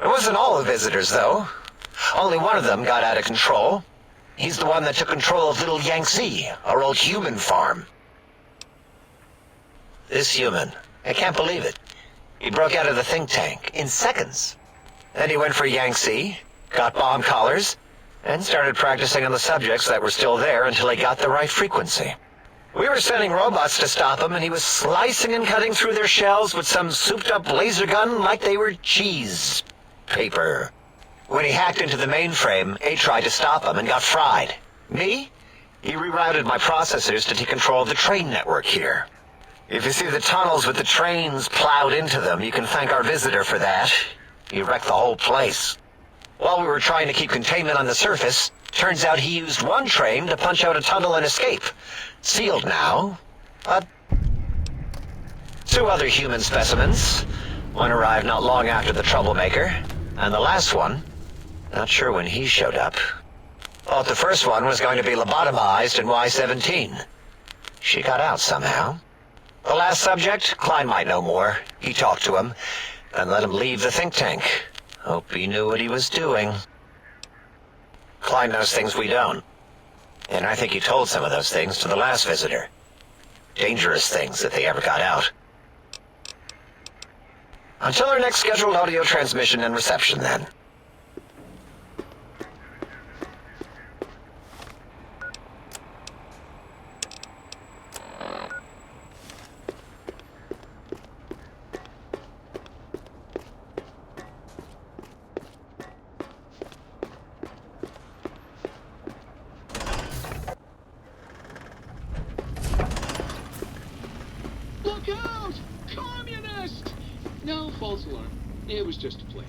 It wasn't all the visitors, though. Only one of them got out of control. He's the one that took control of Little Yangtze, our old human farm. This human, I can't believe it. He broke out of the think tank in seconds. Then he went for Yangtze, got bomb collars, and started practicing on the subjects that were still there until he got the right frequency. We were sending robots to stop him, and he was slicing and cutting through their shells with some souped-up laser gun like they were cheese paper. When he hacked into the mainframe, A tried to stop him and got fried. Me? He rerouted my processors to take control of the train network here. If you see the tunnels with the trains plowed into them, you can thank our visitor for that. He wrecked the whole place. While we were trying to keep containment on the surface, turns out he used one train to punch out a tunnel and escape. Sealed now, but 2 other human specimens. One arrived not long after the troublemaker, and the last one, not sure when he showed up. Thought the first one was going to be lobotomized in Y-17. She got out somehow. The last subject, Klein might know more. He talked to him, and let him leave the think tank. Hope he knew what he was doing. Klein knows things we don't. And I think he told some of those things to the last visitor. Dangerous things if they ever got out. Until our next scheduled audio transmission and reception, then. Look out! Communist! No, false alarm. It was just a plate.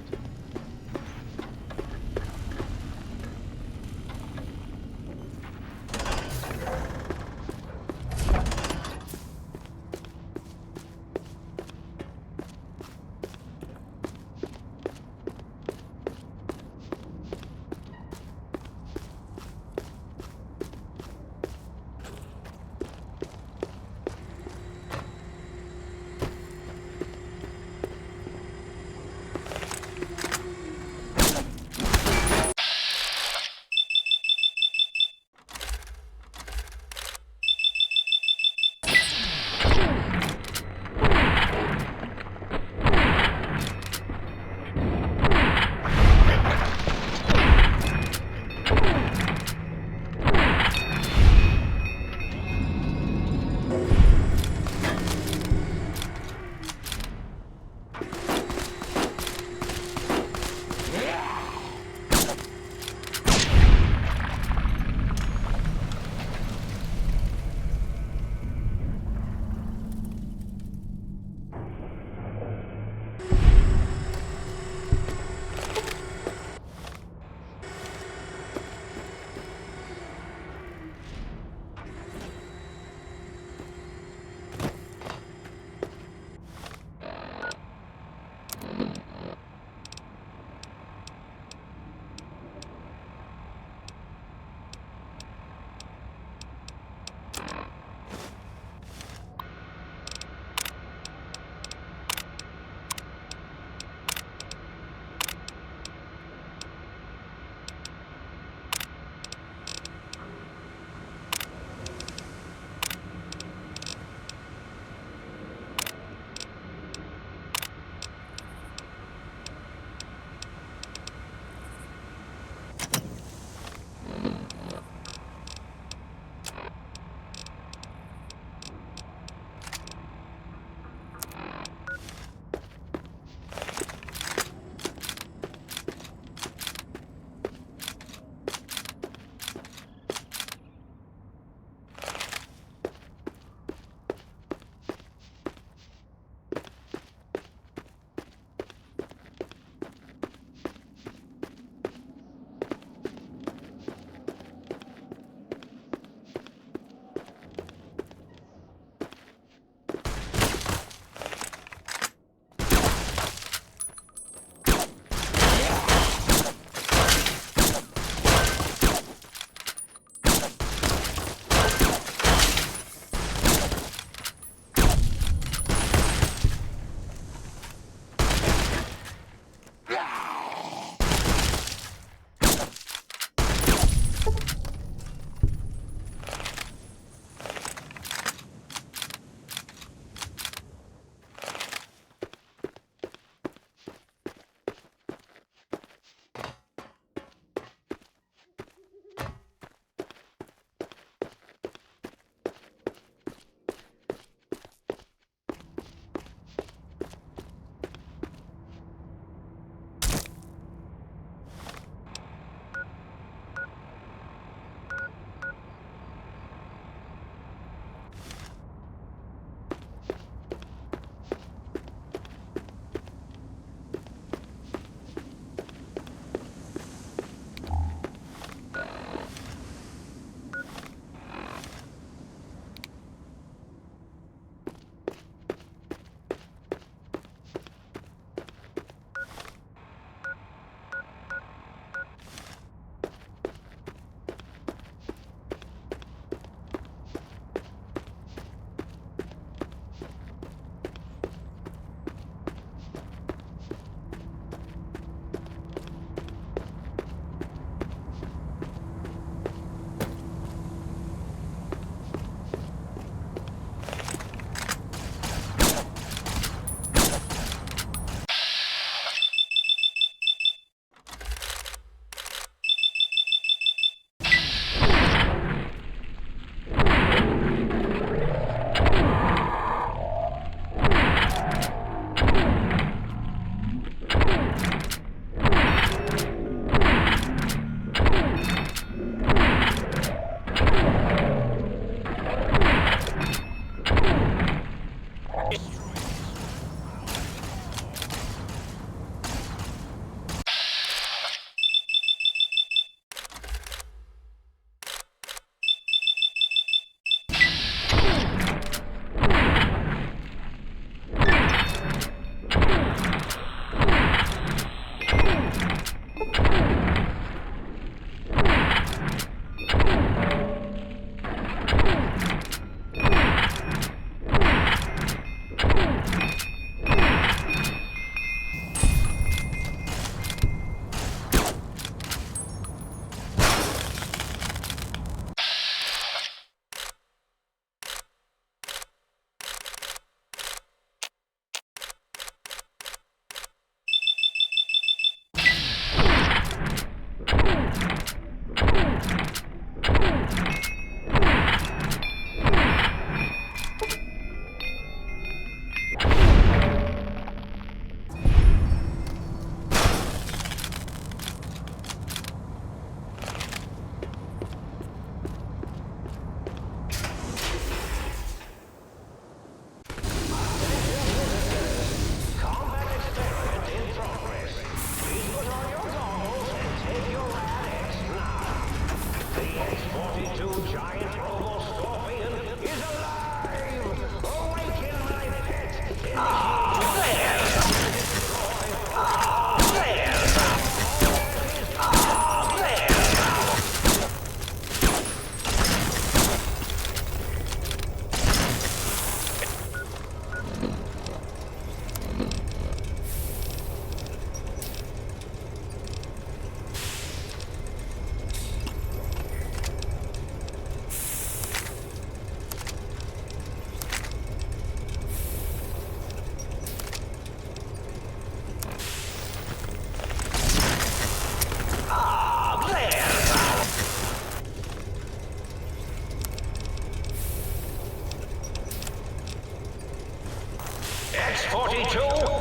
Site-42,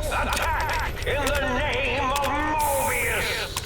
attack in the name of Mobius!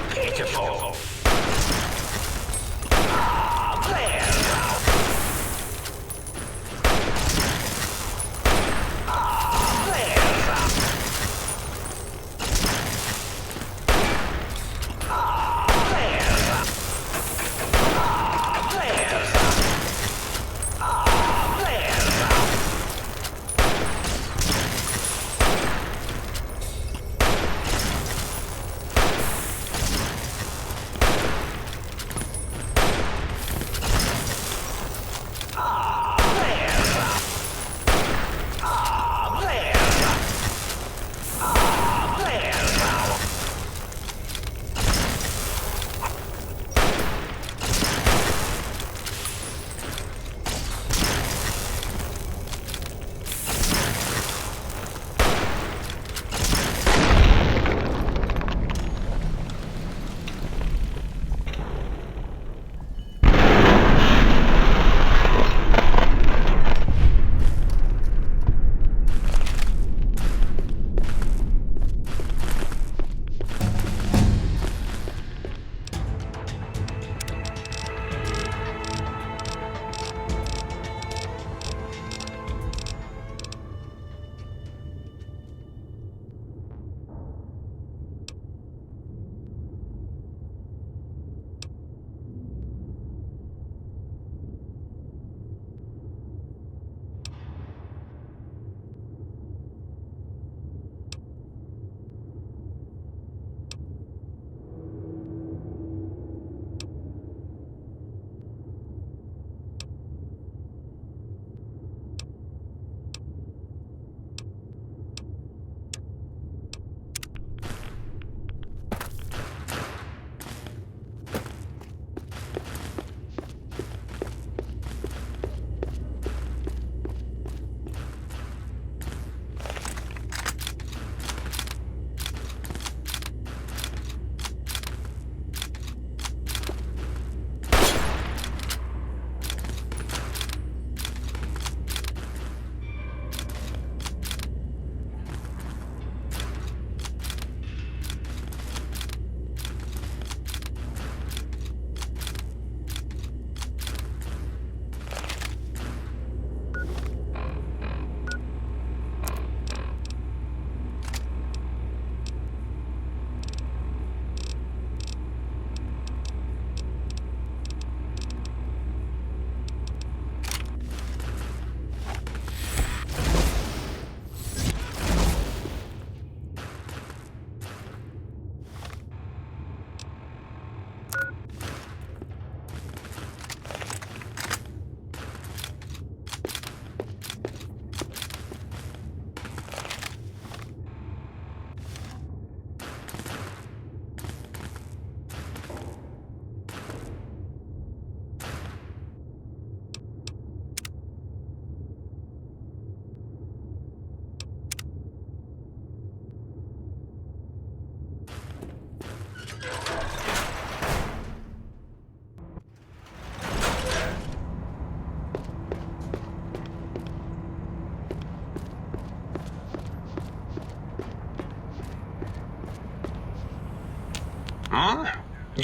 Pitiful.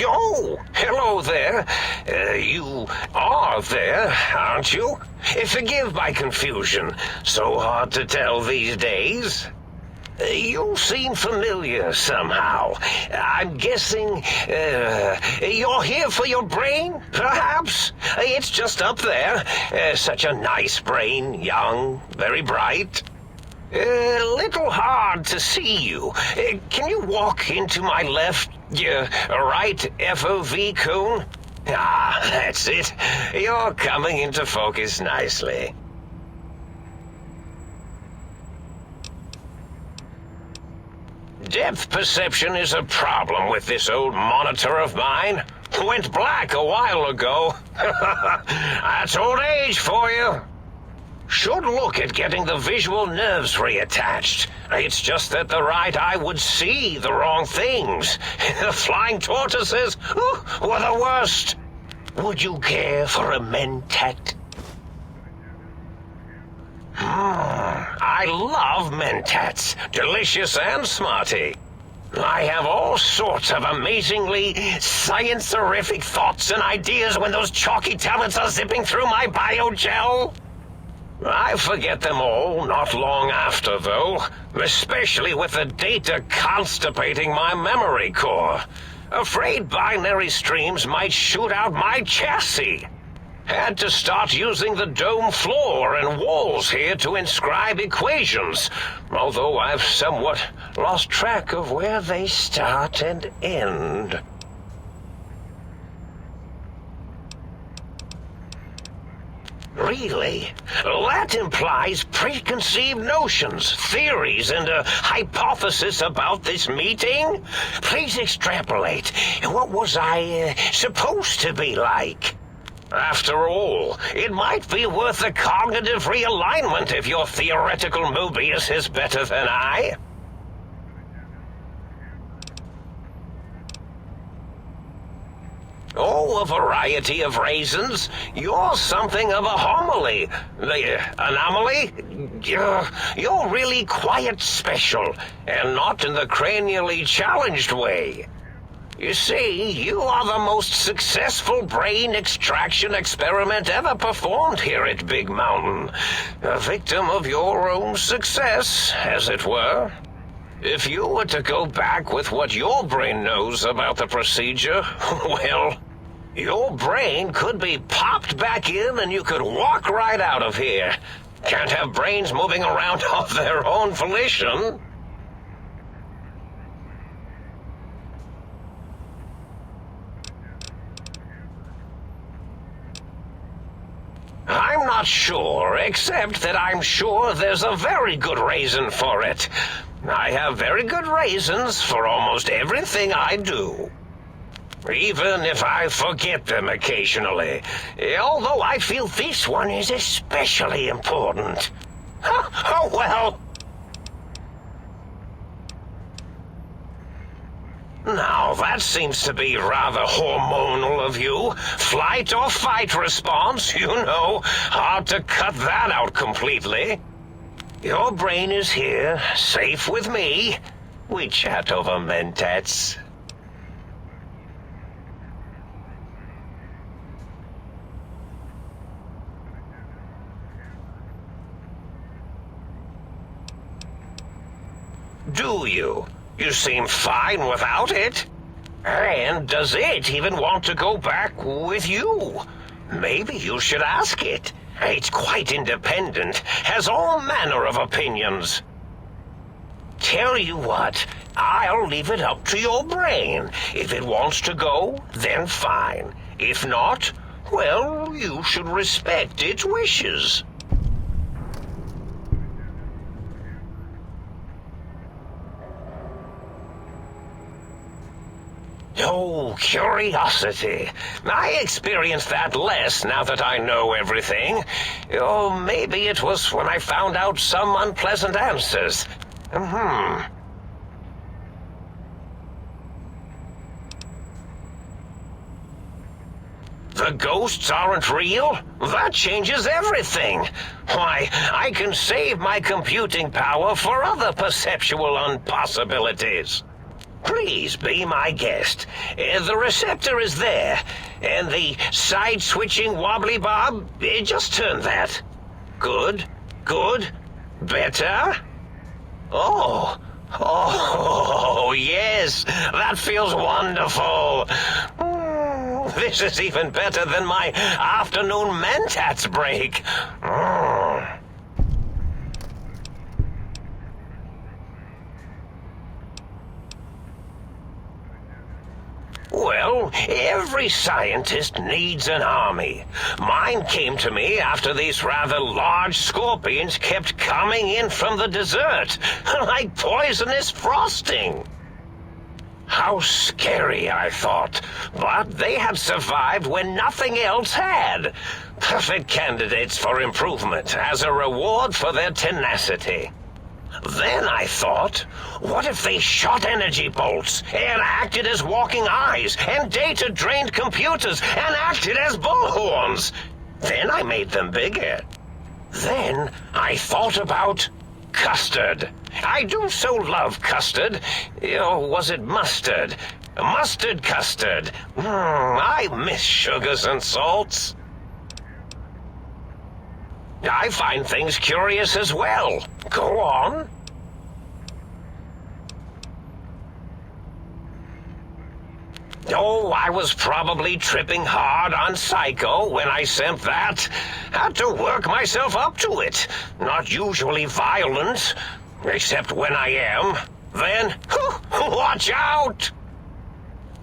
Oh, hello there. You are there, aren't you? Forgive my confusion. So hard to tell these days. You seem familiar somehow. I'm guessing, you're here for your brain, perhaps? It's just up there. Such a nice brain, young, very bright. A little hard to see you. Can you walk into my left, right FOV cone? Ah, that's it. You're coming into focus nicely. Depth perception is a problem with this old monitor of mine. Went black a while ago. That's old age for you. Should look at getting the visual nerves reattached. It's just that the right eye would see the wrong things. The flying tortoises were the worst. Would you care for a mentat? I love mentats. Delicious and smarty. I have all sorts of amazingly science-orific thoughts and ideas when those chalky tablets are zipping through my biogel. I forget them all not long after, though, especially with the data constipating my memory core. Afraid binary streams might shoot out my chassis. Had to start using the dome floor and walls here to inscribe equations, although I've somewhat lost track of where they start and end. Really? That implies preconceived notions, theories, and a hypothesis about this meeting? Please extrapolate. What was I supposed to be like? After all, it might be worth a cognitive realignment if your theoretical Mobius is better than I. Oh, a variety of raisins. You're something of a homily. Anomaly? You're really quite special, and not in the cranially challenged way. You see, you are the most successful brain extraction experiment ever performed here at Big Mountain. A victim of your own success, as it were. If you were to go back with what your brain knows about the procedure, well, your brain could be popped back in and you could walk right out of here. Can't have brains moving around of their own volition. I'm not sure, except that I'm sure there's a very good reason for it. I have very good reasons for almost everything I do. Even if I forget them occasionally. Although I feel this one is especially important. Oh well. Now, that seems to be rather hormonal of you. Flight or fight response, you know. Hard to cut that out completely. Your brain is here, safe with me. We chat over mentats. Do you? You seem fine without it. And does it even want to go back with you? Maybe you should ask it. It's quite independent, has all manner of opinions. Tell you what, I'll leave it up to your brain. If it wants to go, then fine. If not, well, you should respect its wishes. Oh, curiosity. I experience that less now that I know everything. Or maybe it was when I found out some unpleasant answers. The ghosts aren't real? That changes everything. Why, I can save my computing power for other perceptual impossibilities. Please be my guest. The receptor is there, and the side-switching wobbly bob, just turn that. Good, good, better. Oh, Oh, yes, that feels wonderful. This is even better than my afternoon Mentats break. Well, every scientist needs an army. Mine came to me after these rather large scorpions kept coming in from the desert, like poisonous frosting. How scary, I thought, but they had survived when nothing else had. Perfect candidates for improvement as a reward for their tenacity. Then I thought, what if they shot energy bolts and acted as walking eyes and data-drained computers and acted as bullhorns? Then I made them bigger. Then I thought about custard. I do so love custard. Or was it mustard? Mustard custard. I miss sugars and salts. I find things curious as well. Go on. Oh, I was probably tripping hard on Psycho when I sent that. Had to work myself up to it. Not usually violent, except when I am. Then, watch out!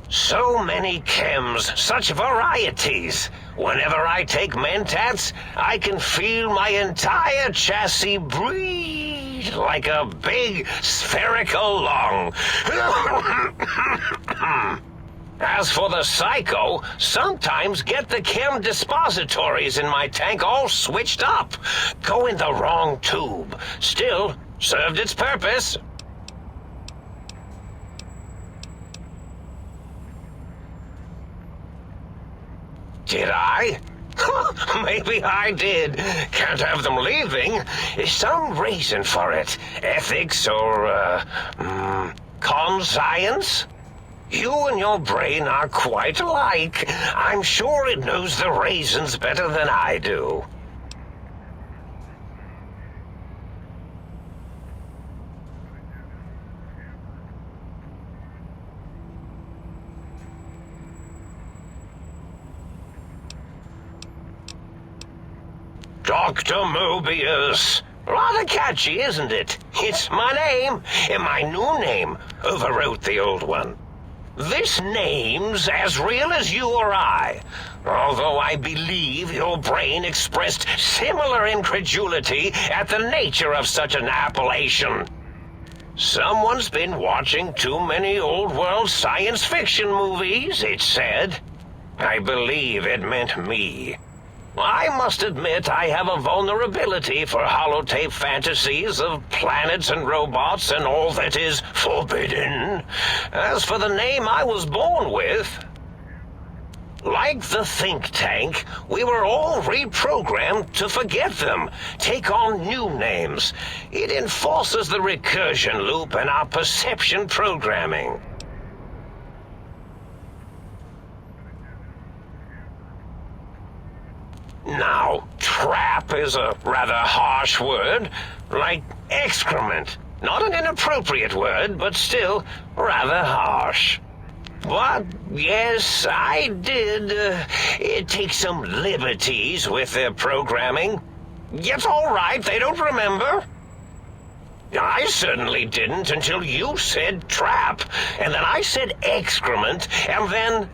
So many chems, such varieties. Whenever I take Mentats, I can feel my entire chassis breathe like a big spherical lung. As for the Psycho, sometimes get the chem dispositories in my tank all switched up. Go in the wrong tube. Still, served its purpose. Did I? Maybe I did. Can't have them leaving. Some reason for it. Ethics or, conscience? You and your brain are quite alike. I'm sure it knows the reasons better than I do. Dr. Mobius. Rather catchy, isn't it? It's my name, and my new name overwrote the old one. This name's as real as you or I, although I believe your brain expressed similar incredulity at the nature of such an appellation. Someone's been watching too many old-world science fiction movies, it said. I believe it meant me. I must admit I have a vulnerability for holotape fantasies of planets and robots and all that is forbidden. As for the name I was born with, like the think tank, we were all reprogrammed to forget them, take on new names. It enforces the recursion loop in our perception programming. Now, trap is a rather harsh word, like excrement. Not an inappropriate word, but still rather harsh. But, yes, I did take some liberties with their programming. It's all right, they don't remember. I certainly didn't until you said trap, and then I said excrement, and then...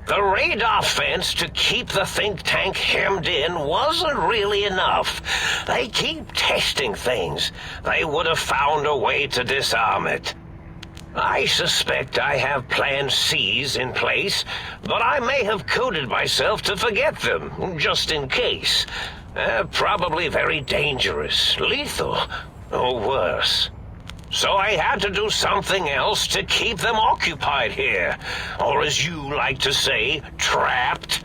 The radar fence to keep the think tank hemmed in wasn't really enough. They keep testing things. They would have found a way to disarm it. I suspect I have Plan C's in place, but I may have coded myself to forget them, just in case. Probably very dangerous, lethal, or worse. So I had to do something else to keep them occupied here. Or as you like to say, trapped.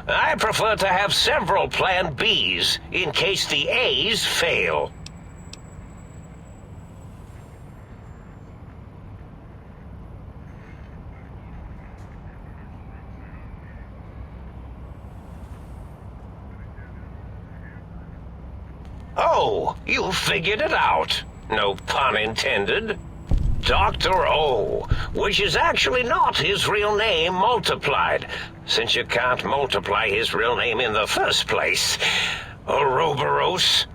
I prefer to have several Plan Bs in case the A's fail. You figured it out. No pun intended. Dr. O, which is actually not his real name multiplied, since you can't multiply his real name in the first place. Ouroboros,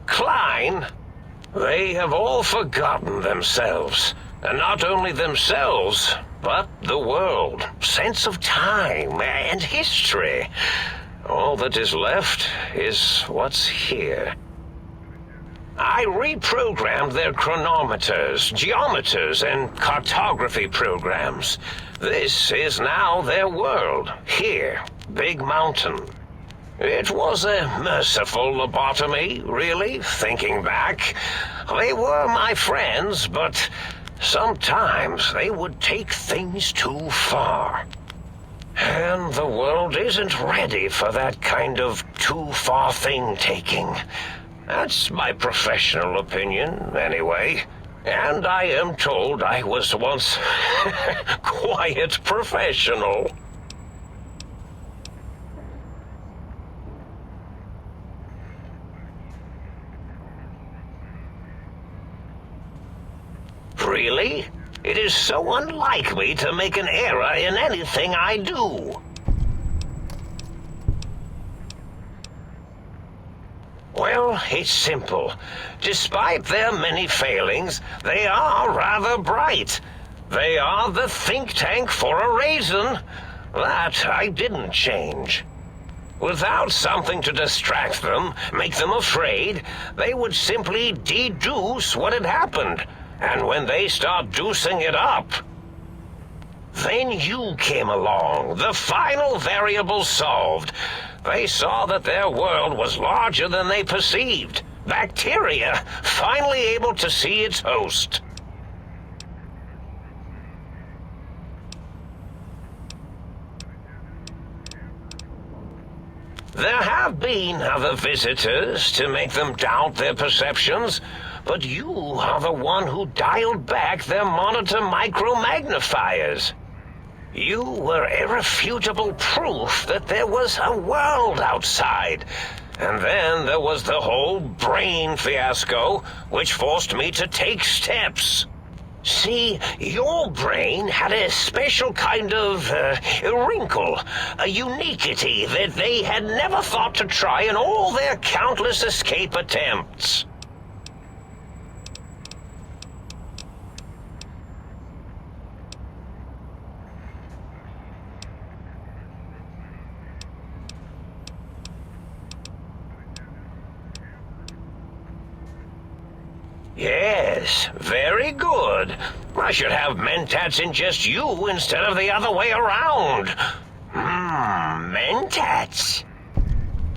Klein, they have all forgotten themselves. And not only themselves, but the world, sense of time, and history. All that is left is what's here. I reprogrammed their chronometers, geometers, and cartography programs. This is now their world, here, Big Mountain. It was a merciful lobotomy, really, thinking back. They were my friends, but sometimes they would take things too far. And the world isn't ready for that kind of too-far thing-taking. That's my professional opinion, anyway. And I am told I was once quite professional. Really? It is so unlike me to make an error in anything I do. Well, it's simple. Despite their many failings, they are rather bright. They are the think tank for a reason. That I didn't change. Without something to distract them, make them afraid, they would simply deduce what had happened. And when they start deucing it up, then you came along, the final variable solved. They saw that their world was larger than they perceived. Bacteria, finally able to see its host. There have been other visitors to make them doubt their perceptions, but you are the one who dialed back their monitor micromagnifiers. You were irrefutable proof that there was a world outside. And then there was the whole brain fiasco, which forced me to take steps. See, your brain had a special kind of wrinkle, a uniquity that they had never thought to try in all their countless escape attempts. Yes, very good. I should have mentats in just you instead of the other way around. Mentats.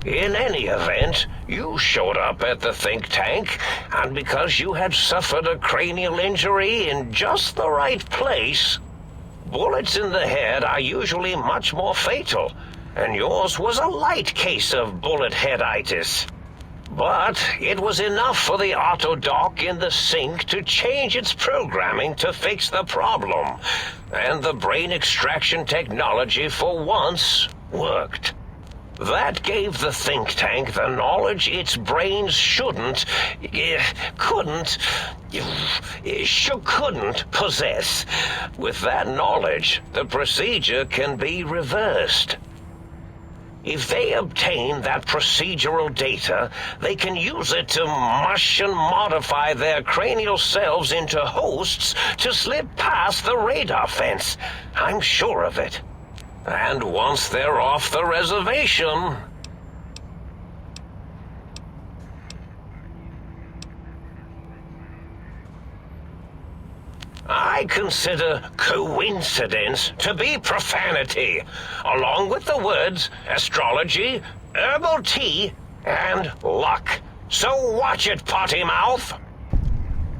In any event, you showed up at the think tank, and because you had suffered a cranial injury in just the right place, bullets in the head are usually much more fatal, and yours was a light case of bullet headitis. But it was enough for the autodoc in the sink to change its programming to fix the problem. And the brain extraction technology for once worked. That gave the think tank the knowledge its brains couldn't possess. With that knowledge, the procedure can be reversed. If they obtain that procedural data, they can use it to mush and modify their cranial selves into hosts to slip past the radar fence. I'm sure of it. And once they're off the reservation... I consider coincidence to be profanity, along with the words astrology, herbal tea, and luck. So watch it, potty mouth.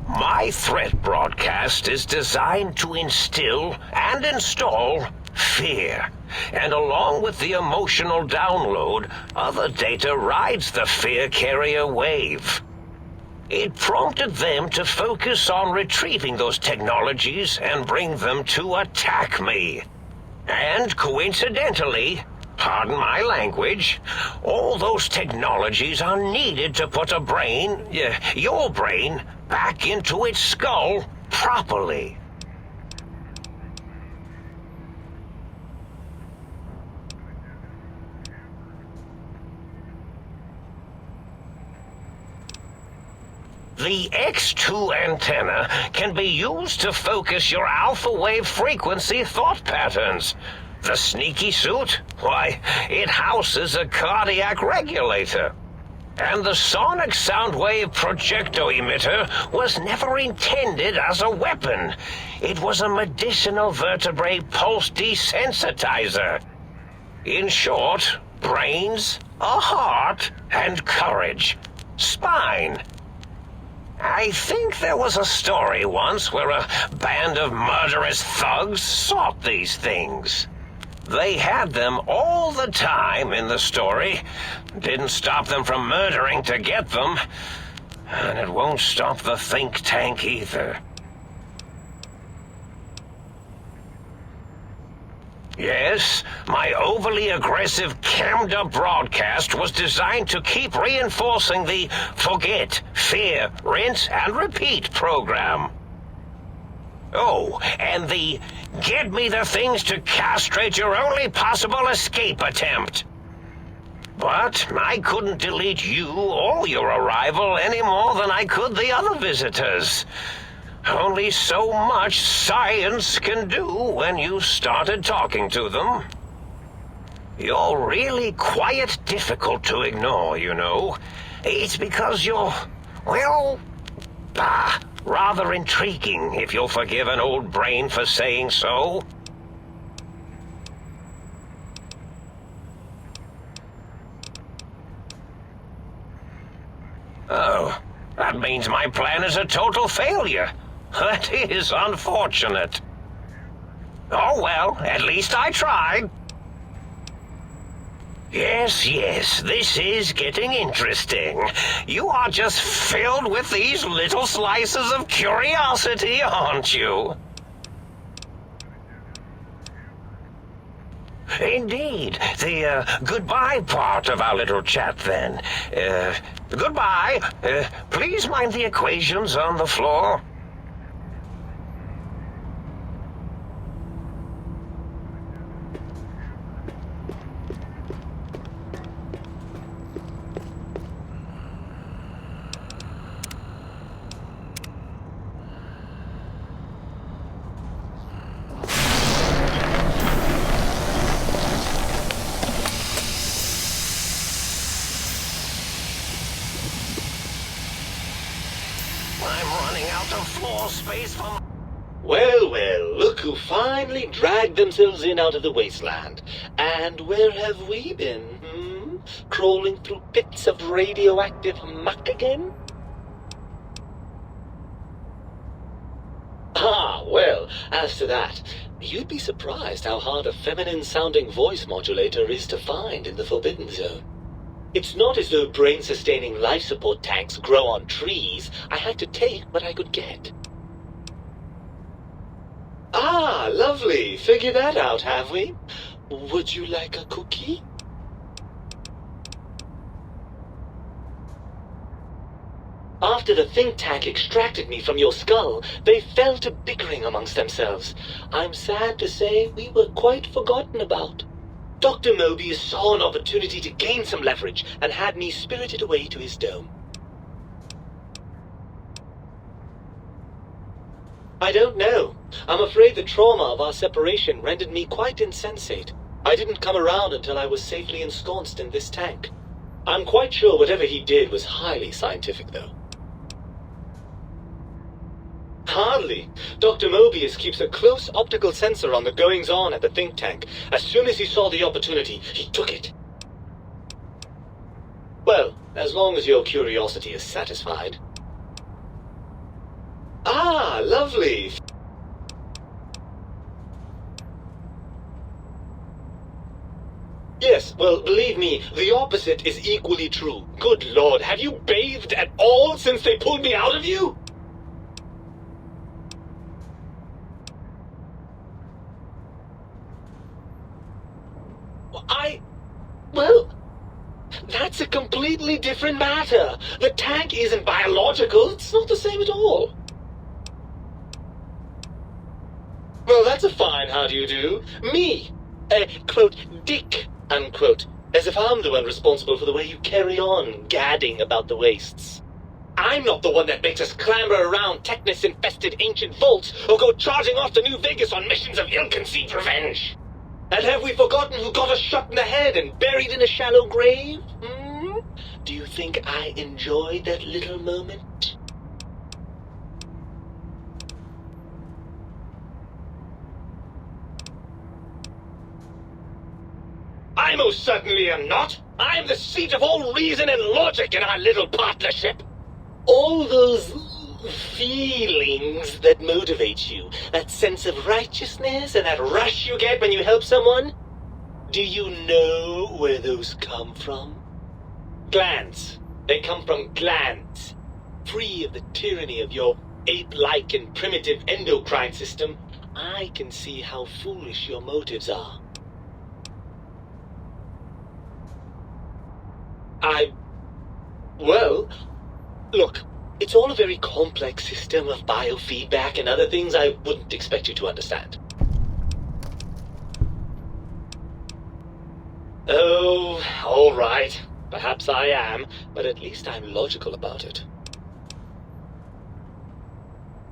My threat broadcast is designed to instill and install fear. And along with the emotional download, other data rides the fear carrier wave. It prompted them to focus on retrieving those technologies and bring them to attack me. And coincidentally, pardon my language, all those technologies are needed to put a brain, your brain, back into its skull properly. The X2 antenna can be used to focus your alpha wave frequency thought patterns. The sneaky suit? Why, it houses a cardiac regulator. And the sonic sound wave projecto emitter was never intended as a weapon. It was a medicinal vertebrae pulse desensitizer. In short, brains, a heart, and courage. Spine. I think there was a story once where a band of murderous thugs sought these things. They had them all the time in the story. Didn't stop them from murdering to get them. And it won't stop the think tank either. Yes, my overly aggressive cammed-up broadcast was designed to keep reinforcing the forget, fear, rinse, and repeat program. Oh, and the get me the things to castrate your only possible escape attempt. But I couldn't delete you or your arrival any more than I could the other visitors. Only so much science can do when you started talking to them. You're really quite difficult to ignore, you know. It's because you're, well, rather intriguing, if you'll forgive an old brain for saying so. Oh, that means my plan is a total failure. That is unfortunate. Oh well, at least I tried. Yes, this is getting interesting. You are just filled with these little slices of curiosity, aren't you? Indeed. The goodbye part of our little chat, then. Goodbye. Please mind the equations on the floor. Space for... Well, look who finally dragged themselves in out of the wasteland. And where have we been, Crawling through pits of radioactive muck again? Well, as to that, you'd be surprised how hard a feminine-sounding voice modulator is to find in the Forbidden Zone. It's not as though brain-sustaining life support tanks grow on trees. I had to take what I could get. Lovely. Figured that out, have we? Would you like a cookie? After the think tank extracted me from your skull, they fell to bickering amongst themselves. I'm sad to say we were quite forgotten about. Dr. Mobius saw an opportunity to gain some leverage and had me spirited away to his dome. I don't know. I'm afraid the trauma of our separation rendered me quite insensate. I didn't come around until I was safely ensconced in this tank. I'm quite sure whatever he did was highly scientific, though. Hardly. Dr. Mobius keeps a close optical sensor on the goings-on at the think tank. As soon as he saw the opportunity, he took it. Well, as long as your curiosity is satisfied. Lovely. Yes, well, believe me, the opposite is equally true. Good Lord, have you bathed at all since they pulled me out of you? That's a completely different matter. The tank isn't biological. It's not the same at all. Well, that's a fine how do you do. Me, quote, dick, unquote. As if I'm the one responsible for the way you carry on gadding about the wastes. I'm not the one that makes us clamber around Technus-infested ancient vaults or go charging off to New Vegas on missions of ill-conceived revenge. And have we forgotten who got us shot in the head and buried in a shallow grave? Do you think I enjoyed that little moment? I most certainly am not. I'm the seat of all reason and logic in our little partnership. All those feelings that motivate you, that sense of righteousness and that rush you get when you help someone, do you know where those come from? Glands. They come from glands. Free of the tyranny of your ape-like and primitive endocrine system, I can see how foolish your motives are. Well, look, it's all a very complex system of biofeedback and other things I wouldn't expect you to understand. Oh, all right. Perhaps I am, but at least I'm logical about it.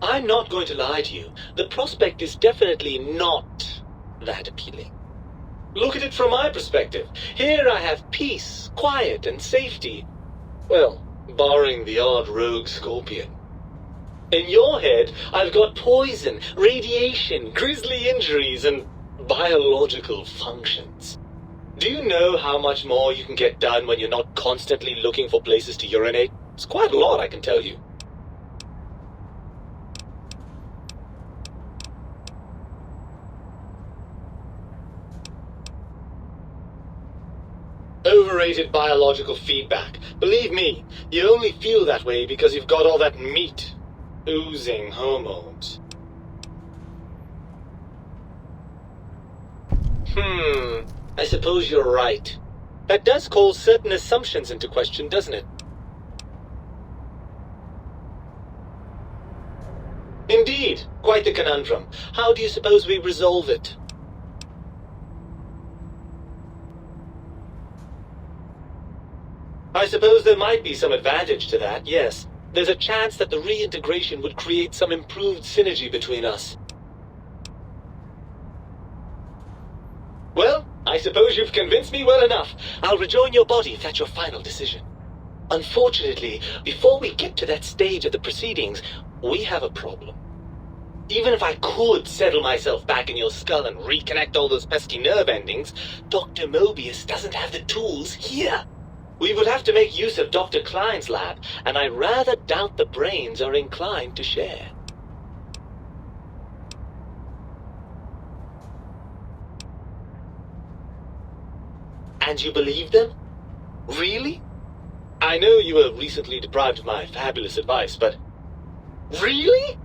I'm not going to lie to you. The prospect is definitely not that appealing. Look at it from my perspective. Here I have peace, quiet, and safety. Well, barring the odd rogue scorpion. In your head, I've got poison, radiation, grisly injuries, and biological functions. Do you know how much more you can get done when you're not constantly looking for places to urinate? It's quite a lot, I can tell you. Overrated biological feedback. Believe me, you only feel that way because you've got all that meat. Oozing hormones. I suppose you're right. That does call certain assumptions into question, doesn't it? Indeed, quite the conundrum. How do you suppose we resolve it? I suppose there might be some advantage to that, yes. There's a chance that the reintegration would create some improved synergy between us. Well, I suppose you've convinced me well enough. I'll rejoin your body if that's your final decision. Unfortunately, before we get to that stage of the proceedings, we have a problem. Even if I could settle myself back in your skull and reconnect all those pesky nerve endings, Dr. Mobius doesn't have the tools here. We would have to make use of Dr. Klein's lab, and I rather doubt the brains are inclined to share. And you believe them? Really? I know you were recently deprived of my fabulous advice, but... Really?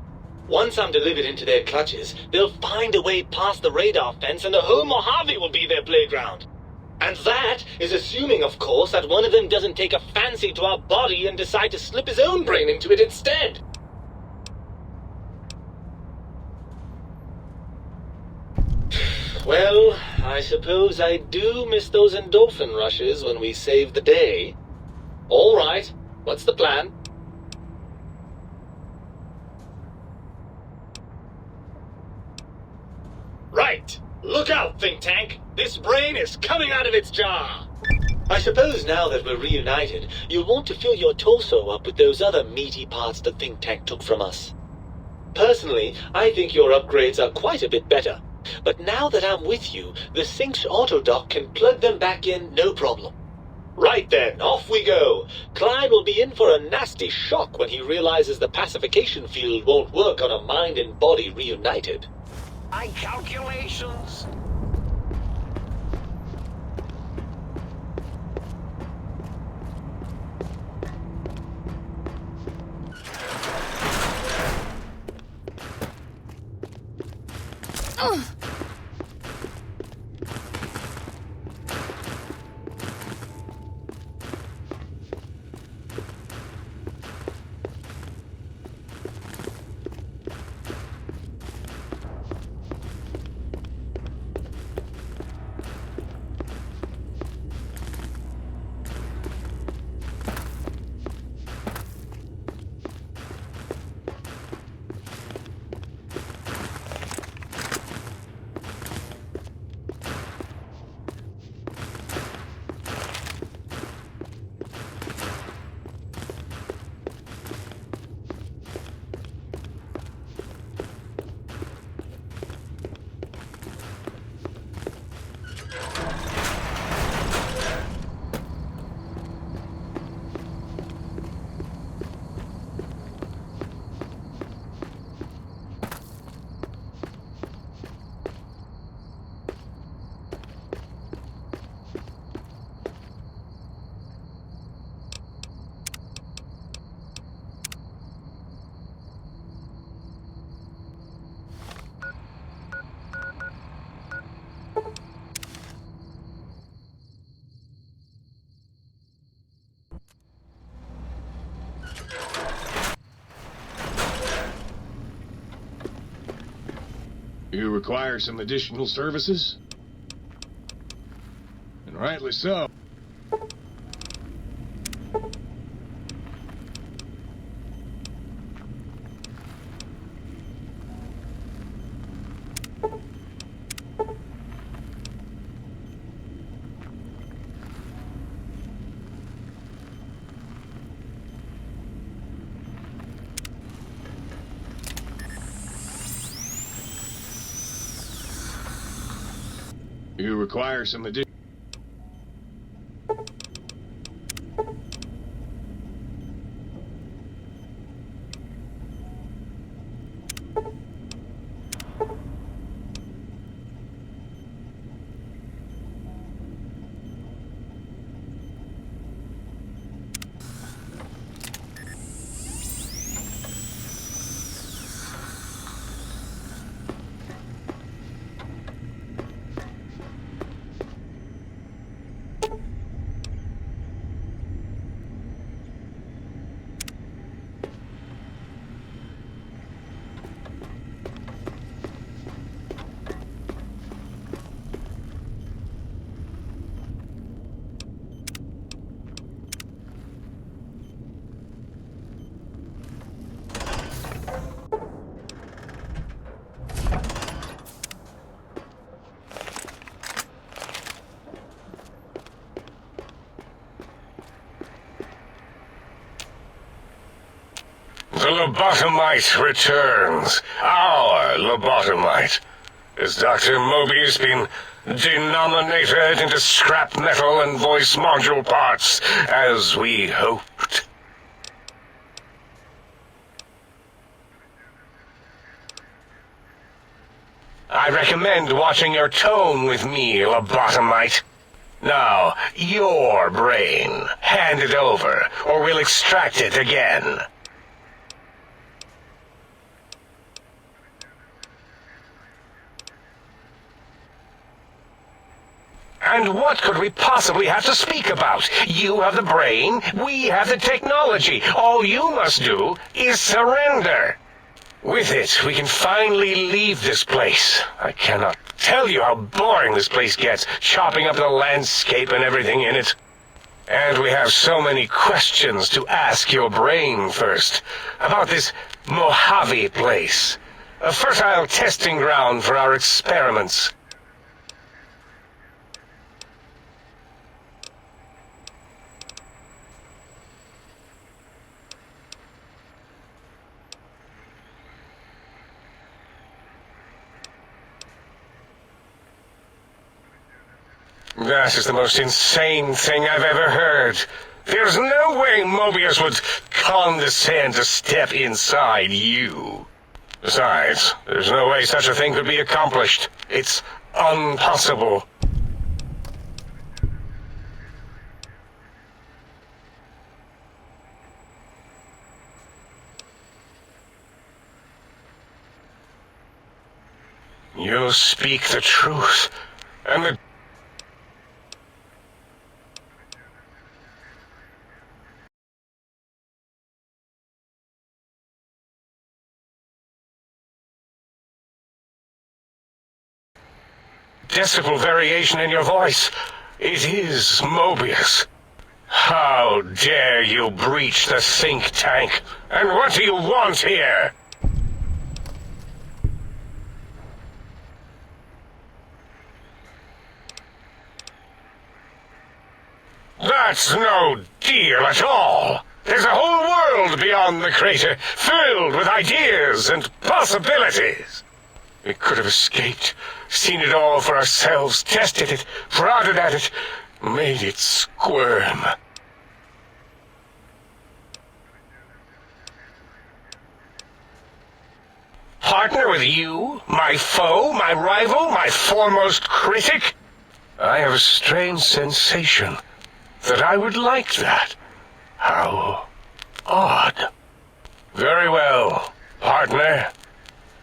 Once I'm delivered into their clutches, they'll find a way past the radar fence and the whole Mojave will be their playground. And that is assuming, of course, that one of them doesn't take a fancy to our body and decide to slip his own brain into it instead. Well, I suppose I do miss those endorphin rushes when we save the day. All right, what's the plan? Right! Look out, think tank! This brain is coming out of its jar! I suppose now that we're reunited, you'll want to fill your torso up with those other meaty parts the think tank took from us. Personally, I think your upgrades are quite a bit better. But now that I'm with you, the Sync's autodock can plug them back in no problem. Right then, off we go. Klein will be in for a nasty shock when he realizes the pacification field won't work on a mind and body reunited. My calculations. You require some additional services? And rightly so. You require some additional... The lobotomite returns. Our lobotomite. Has Dr. Mobius been denominated into scrap metal and voice module parts, as we hoped? I recommend watching your tone with me, lobotomite. Now, your brain. Hand it over, or we'll extract it again. And what could we possibly have to speak about? You have the brain, we have the technology. All you must do is surrender. With it, we can finally leave this place. I cannot tell you how boring this place gets, chopping up the landscape and everything in it. And we have so many questions to ask your brain first. About this Mojave place. A fertile testing ground for our experiments. That is the most insane thing I've ever heard. There's no way Mobius would condescend to step inside you. Besides, there's no way such a thing could be accomplished. It's impossible. You speak the truth, and the decibel variation in your voice. It is Mobius. How dare you breach the think tank? And what do you want here? That's no deal at all. There's a whole world beyond the crater, filled with ideas and possibilities. We could have escaped, seen it all for ourselves, tested it, prodded at it, made it squirm. Partner with you, my foe, my rival, my foremost critic? I have a strange sensation that I would like that. How odd. Very well, partner.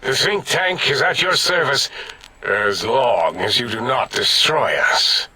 The think tank is at your service as long as you do not destroy us.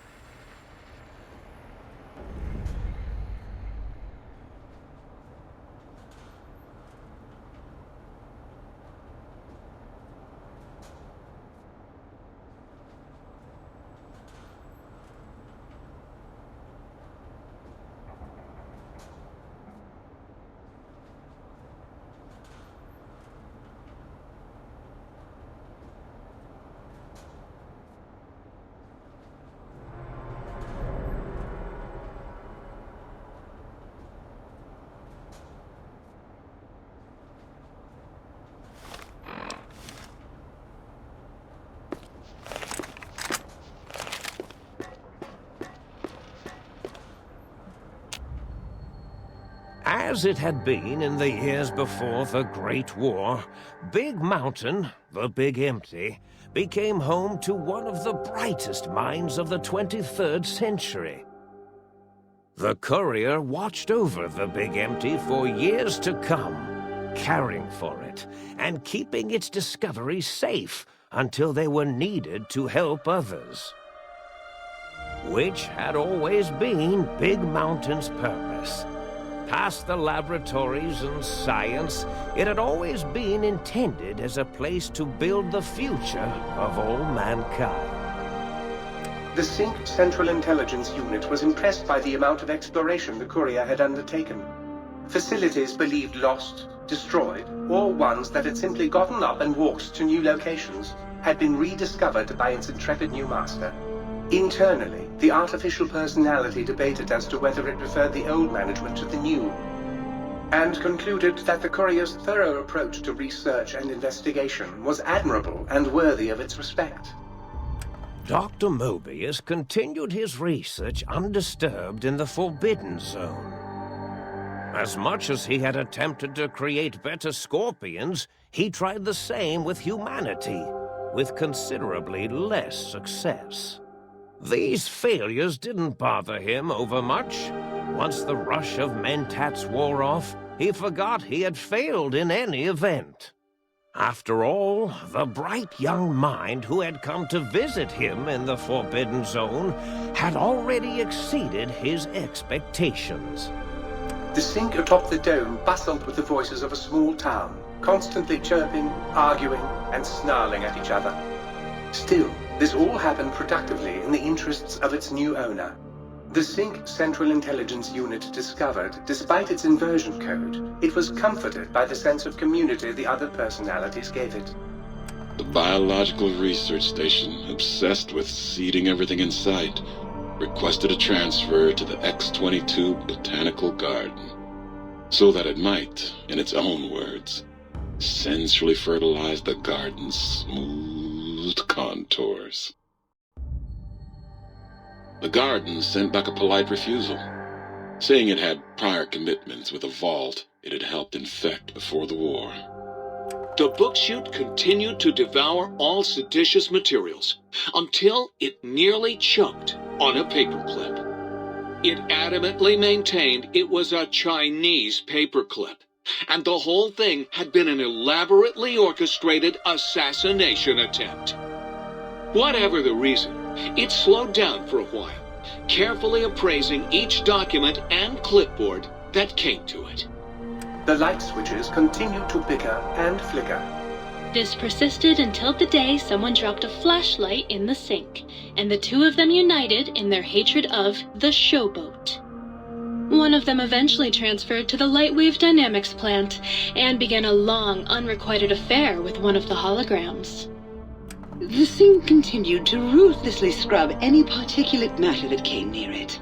As it had been in the years before the Great War, Big Mountain, the Big Empty, became home to one of the brightest minds of the 23rd century. The Courier watched over the Big Empty for years to come, caring for it and keeping its discoveries safe until they were needed to help others. Which had always been Big Mountain's purpose. Past the laboratories and science, it had always been intended as a place to build the future of all mankind. The Sync Central Intelligence Unit was impressed by the amount of exploration the Courier had undertaken. Facilities believed lost, destroyed, or ones that had simply gotten up and walked to new locations had been rediscovered by its intrepid new master. Internally, the artificial personality debated as to whether it preferred the old management to the new, and concluded that the Courier's thorough approach to research and investigation was admirable and worthy of its respect. Dr. Mobius continued his research undisturbed in the Forbidden Zone. As much as he had attempted to create better scorpions, he tried the same with humanity, with considerably less success. These failures didn't bother him overmuch. Once the rush of mentats wore off, he forgot he had failed in any event. After all, the bright young mind who had come to visit him in the Forbidden Zone had already exceeded his expectations. The Sync atop the dome bustled with the voices of a small town, constantly chirping, arguing, and snarling at each other. Still, this all happened productively in the interests of its new owner. The Sync Central Intelligence Unit discovered, despite its inversion code, it was comforted by the sense of community the other personalities gave it. The Biological Research Station, obsessed with seeding everything in sight, requested a transfer to the X-22 Botanical Garden, so that it might, in its own words, sensually fertilize the garden's smooth contours. The garden sent back a polite refusal, saying it had prior commitments with a vault it had helped infect before the war. The book chute continued to devour all seditious materials until it nearly choked on a paperclip. It adamantly maintained it was a Chinese paperclip, and the whole thing had been an elaborately orchestrated assassination attempt. Whatever the reason, it slowed down for a while, carefully appraising each document and clipboard that came to it. The light switches continued to bicker and flicker. This persisted until the day someone dropped a flashlight in the sink, and the two of them united in their hatred of the Showboat. One of them eventually transferred to the Lightwave Dynamics plant, and began a long, unrequited affair with one of the holograms. The Sync continued to ruthlessly scrub any particulate matter that came near it.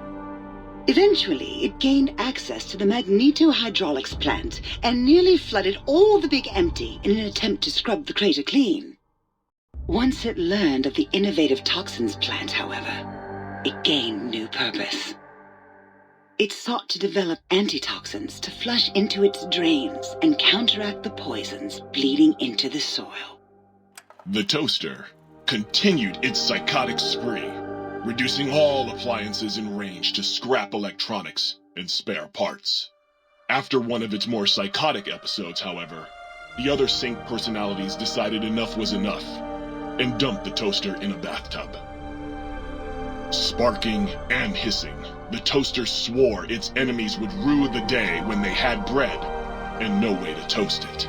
Eventually, it gained access to the magnetohydraulics plant and nearly flooded all the Big Empty in an attempt to scrub the crater clean. Once it learned of the innovative toxins plant, however, it gained new purpose. It sought to develop antitoxins to flush into its drains and counteract the poisons bleeding into the soil. The Toaster continued its psychotic spree, reducing all appliances in range to scrap electronics and spare parts. After one of its more psychotic episodes, however, the other Sync personalities decided enough was enough and dumped the Toaster in a bathtub. Sparking and hissing, the Toaster swore its enemies would rue the day when they had bread and no way to toast it.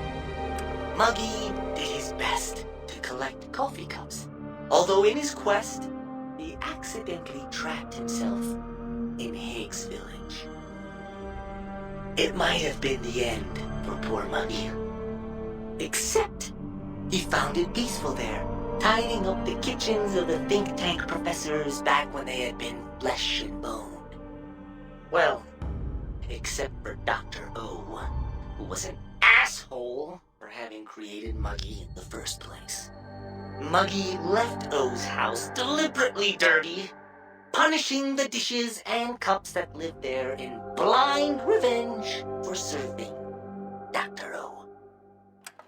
Muggy did his best to collect coffee cups, although in his quest, he accidentally trapped himself in Higgs Village. It might have been the end for poor Muggy. Except, he found it peaceful there, tidying up the kitchens of the think tank professors back when they had been flesh and bone. Well, except for Dr. O, who was an asshole for having created Muggy in the first place. Muggy left O's house deliberately dirty, punishing the dishes and cups that lived there in Blind revenge for surfing. Dr. O.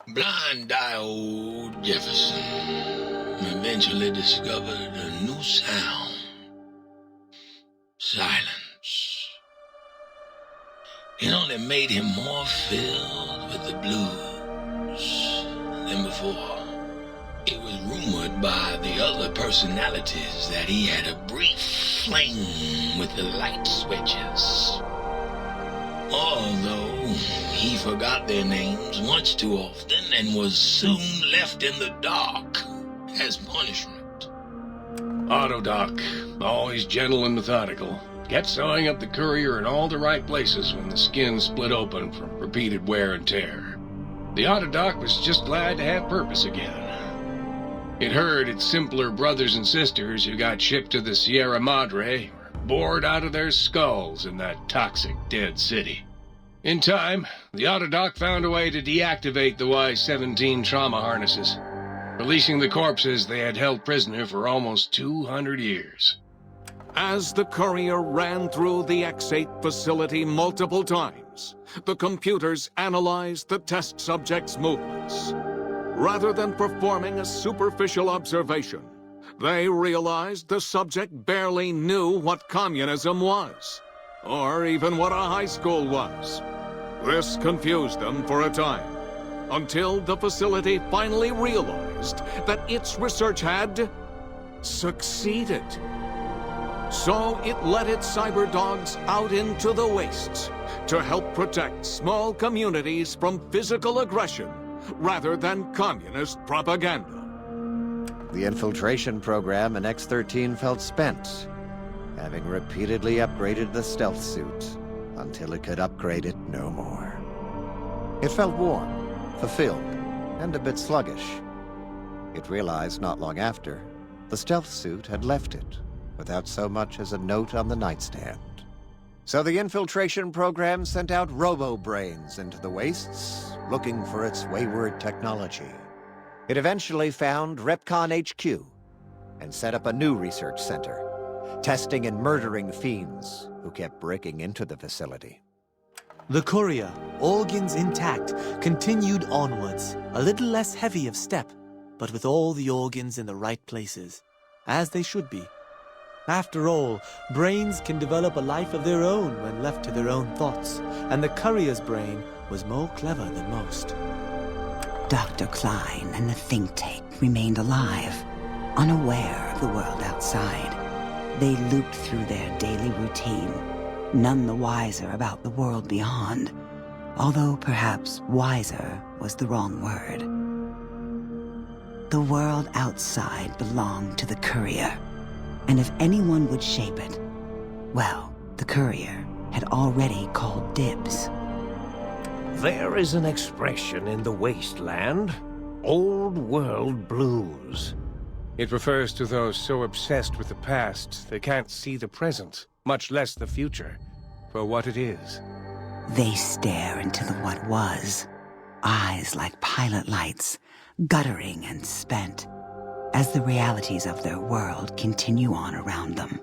Blind-eye old Jefferson eventually discovered a new sound. Silence. It only made him more filled with the blues than before. It was rumored by the other personalities that he had a brief fling with the light switches. Although he forgot their names much too often and was soon left in the dark as punishment. Autodoc, always gentle and methodical, kept sewing up the courier in all the right places when the skin split open from repeated wear and tear. The Autodoc was just glad to have purpose again. It heard its simpler brothers and sisters who got shipped to the Sierra Madre were bored out of their skulls in that toxic dead city. In time, the Autodoc found a way to deactivate the Y-17 trauma harnesses, releasing the corpses they had held prisoner for almost 200 years. As the courier ran through the X8 facility multiple times, the computers analyzed the test subject's movements. Rather than performing a superficial observation, they realized the subject barely knew what communism was, or even what a high school was. This confused them for a time, until the facility finally realized that its research had succeeded. So it let its cyber dogs out into the wastes to help protect small communities from physical aggression rather than communist propaganda. The infiltration program in X-13 felt spent, having repeatedly upgraded the stealth suit until it could upgrade it no more. It felt warm, fulfilled, and a bit sluggish. It realized not long after, the stealth suit had left it, without so much as a note on the nightstand. So the infiltration program sent out robo-brains into the wastes, looking for its wayward technology. It eventually found Repcon HQ and set up a new research center, testing and murdering fiends who kept breaking into the facility. The courier, organs intact, continued onwards, a little less heavy of step, but with all the organs in the right places, as they should be. After all, brains can develop a life of their own when left to their own thoughts, and the courier's brain was more clever than most. Dr. Klein and the think tank remained alive, unaware of the world outside. They looped through their daily routine, none the wiser about the world beyond, although perhaps wiser was the wrong word. The world outside belonged to the courier, and if anyone would shape it, well, the courier had already called dibs. There is an expression in the wasteland, old world blues. It refers to those so obsessed with the past they can't see the present, much less the future, for what it is. They stare into the what was, eyes like pilot lights, guttering and spent, as the realities of their world continue on around them.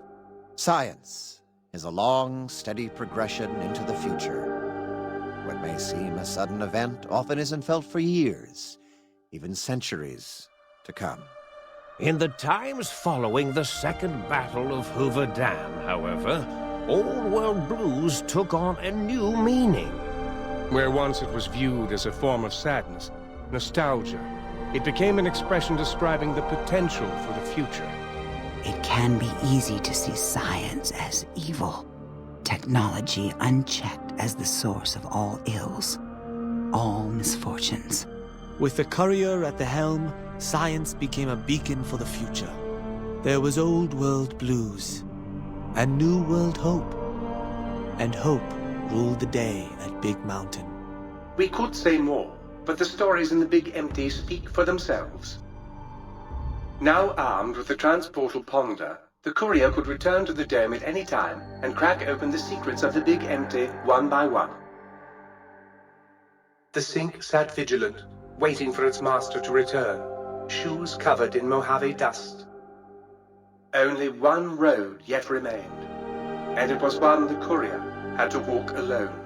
Science is a long, steady progression into the future. What may seem a sudden event often isn't felt for years, even centuries to come. In the times following the Second Battle of Hoover Dam, however, old world blues took on a new meaning. Where once it was viewed as a form of sadness, nostalgia, it became an expression describing the potential for the future. It can be easy to see science as evil, technology unchecked as the source of all ills, all misfortunes. With the courier at the helm, science became a beacon for the future. There was old world blues, and new world hope. And hope ruled the day at Big Mountain. We could say more, but the stories in the Big Empty speak for themselves. Now armed with the transportal Ponder, the courier could return to the dome at any time and crack open the secrets of the Big Empty one by one. The Sync sat vigilant, waiting for its master to return, shoes covered in Mojave dust. Only one road yet remained, and it was one the courier had to walk alone.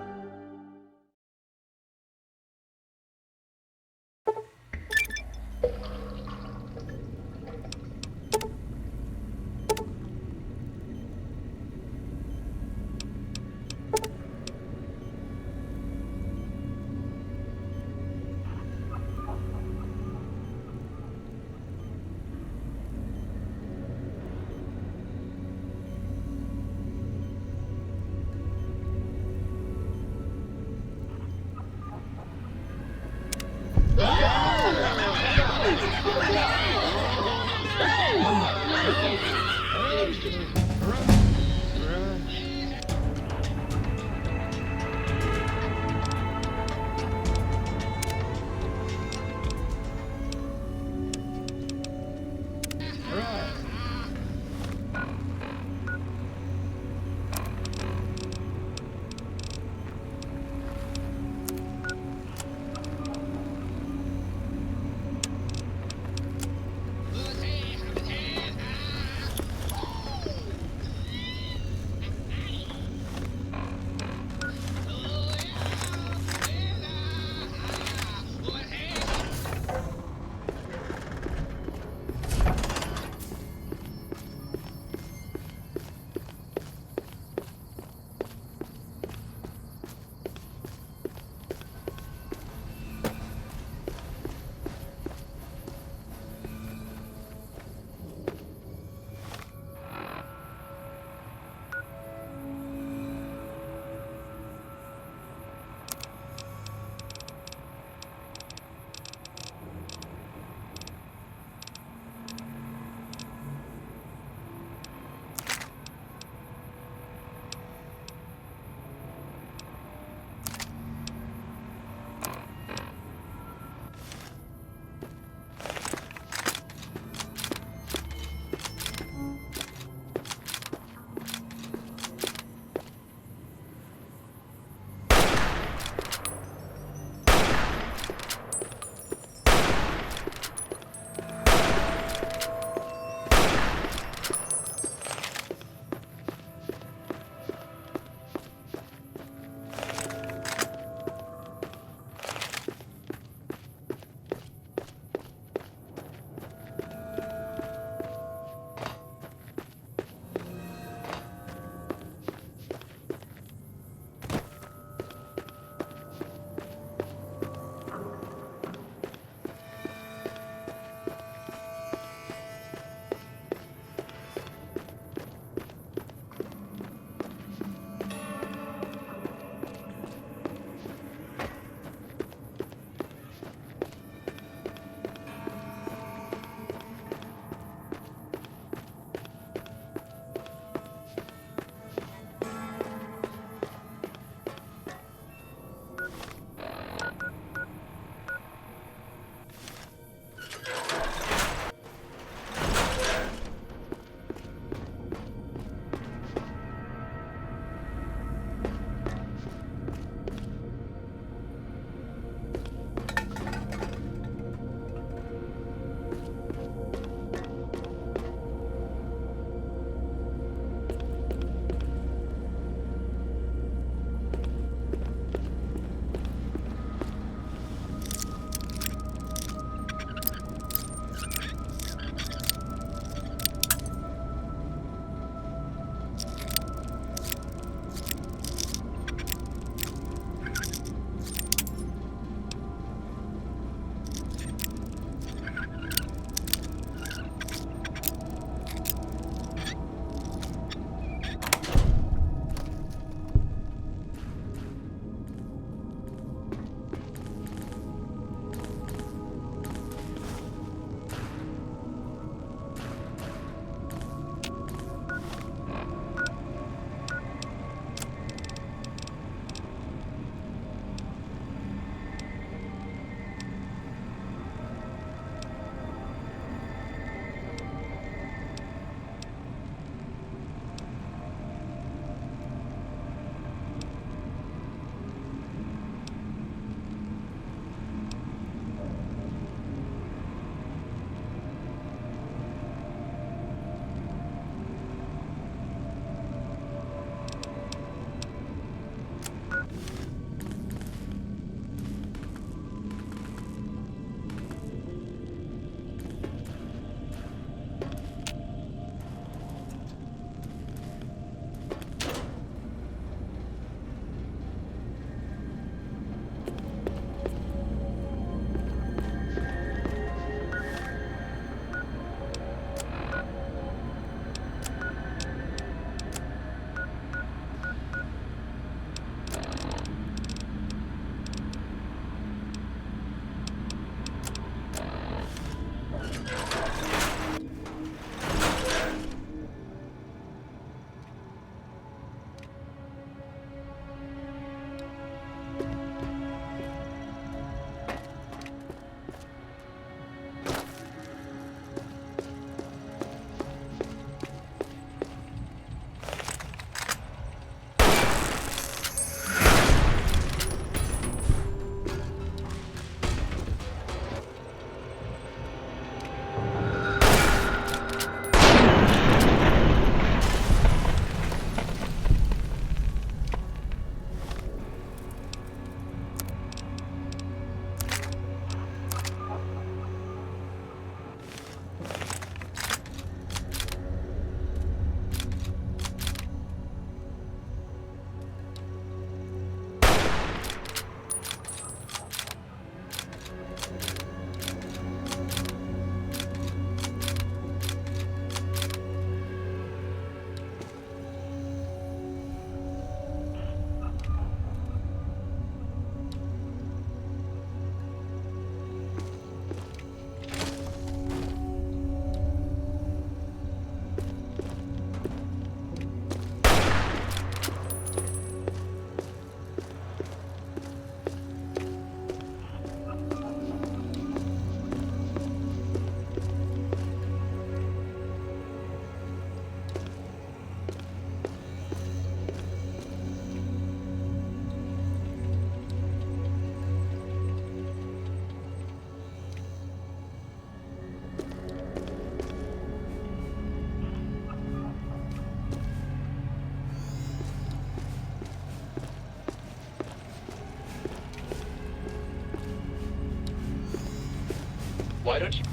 Why don't you...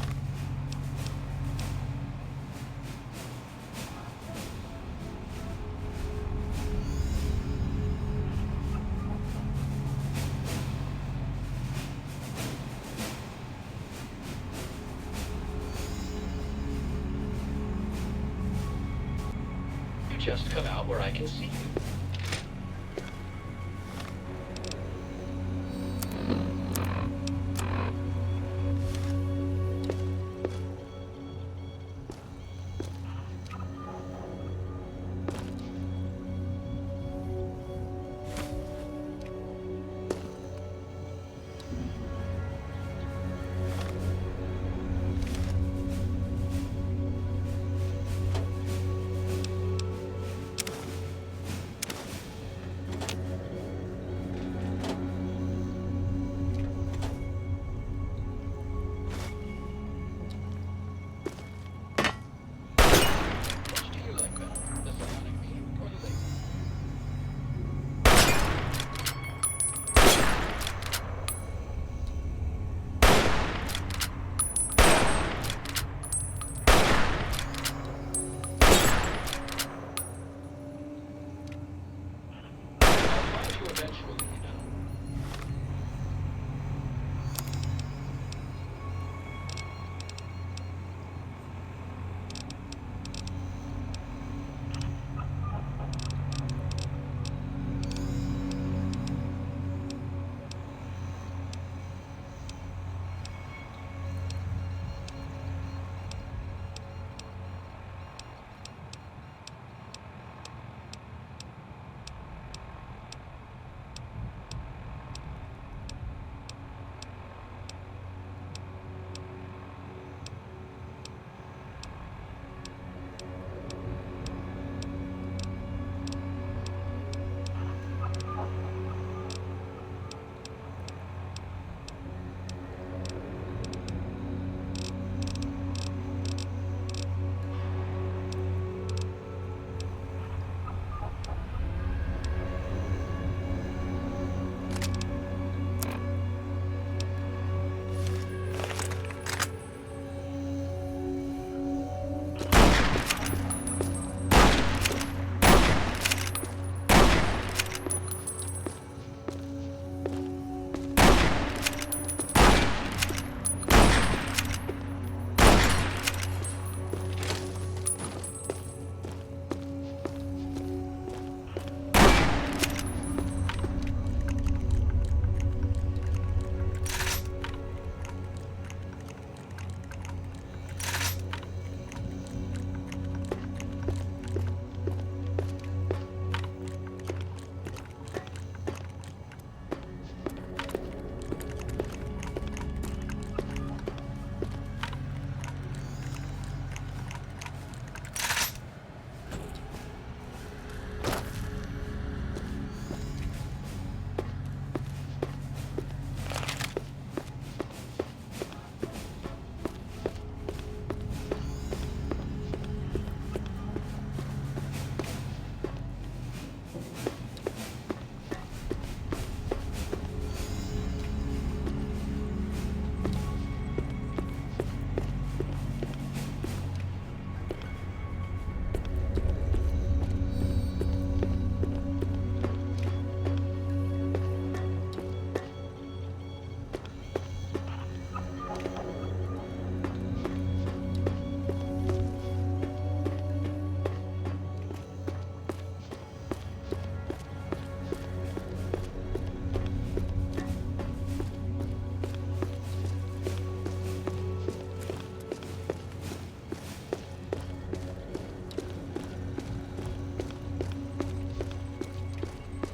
just come out where I can see you?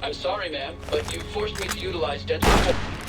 I'm sorry, ma'am, but you forced me to utilize deadly force.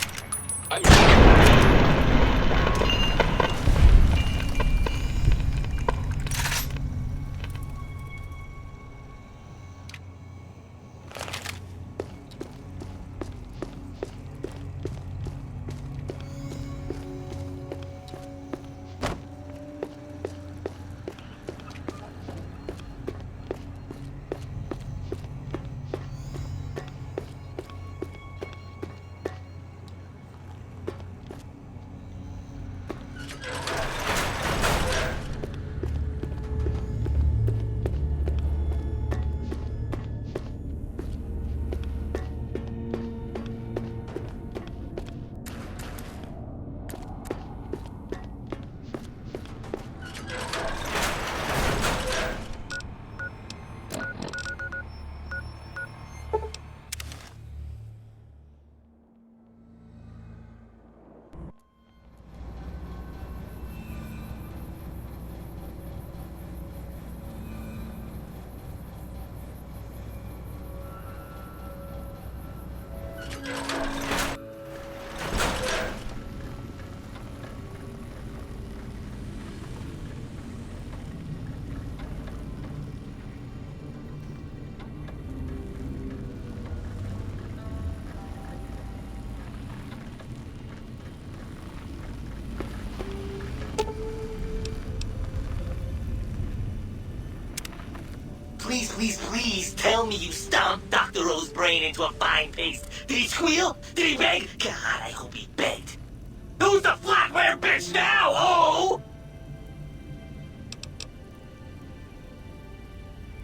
please, please, please tell me you stomped Dr. O's brain into a fine paste. Did he squeal? Did he beg? God, I hope he begged. Who's the flatware bitch now, oh?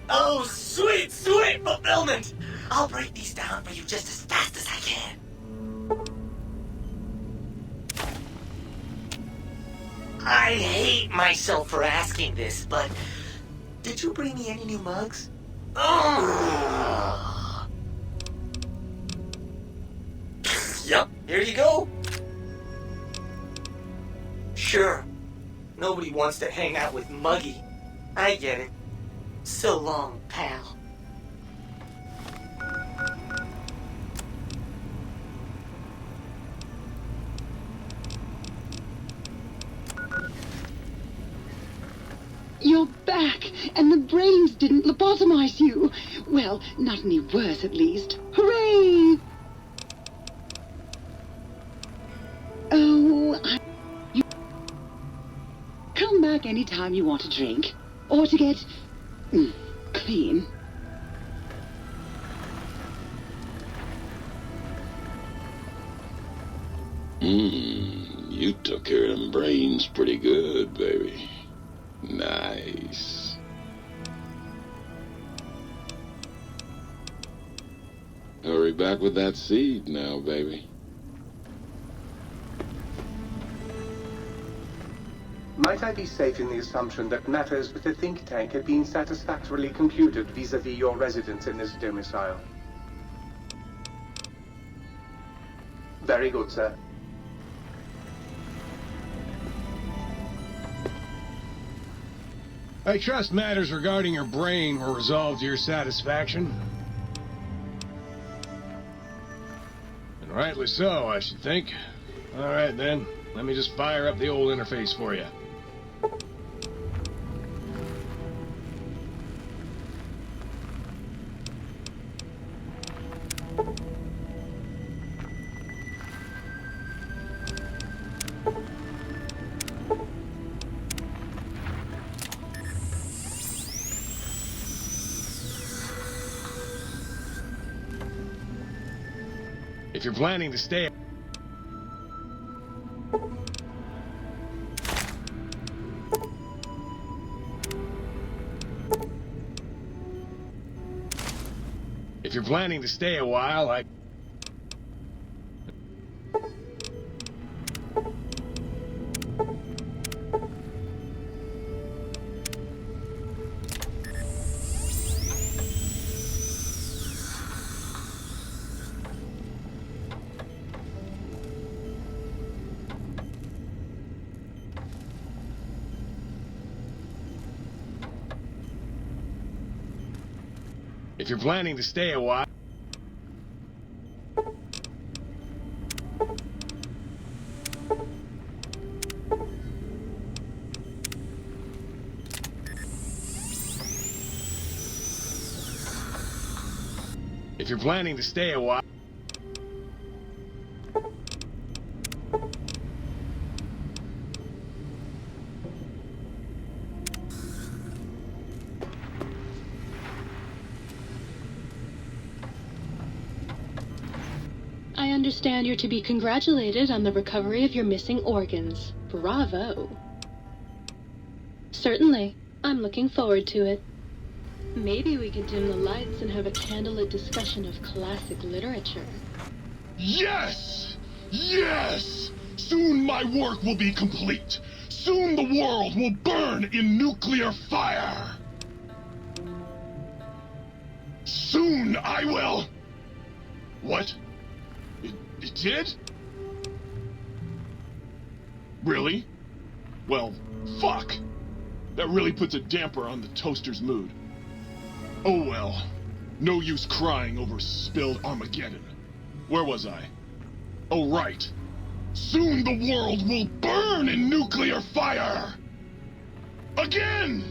Oh, sweet, sweet fulfillment! I'll break these down for you just as fast as I can. I hate myself for asking this, but did you bring me any new mugs? Oh. Yep, here you go. Sure, nobody wants to hang out with Muggy. I get it. So long, pal. You're back, and the brains didn't lobotomize you. Well, not any worse, at least. Hooray! Oh, you come back anytime you want to drink, or to get clean. You took care of them brains pretty good, baby. Nice. Hurry back with that seed now, baby. Might I be safe in the assumption that matters with the think tank have been satisfactorily concluded vis-à-vis your residence in this domicile? Very good, sir. I trust matters regarding your brain were resolved to your satisfaction. And rightly so, I should think. All right, then. Let me just fire up the old interface for you. If you're planning to stay... If you're planning to stay a while, If you're planning to stay a while... If you're planning to stay a while... I understand you're to be congratulated on the recovery of your missing organs. Bravo. Certainly. I'm looking forward to it. Maybe we could dim the lights and have a candlelit discussion of classic literature. Yes! Yes! Soon my work will be complete. Soon the world will burn in nuclear fire. Soon I will... What? It did? Really? Well, fuck. That really puts a damper on the toaster's mood. Oh well. No use crying over spilled Armageddon. Where was I? Oh right. Soon the world will burn in nuclear fire! Again!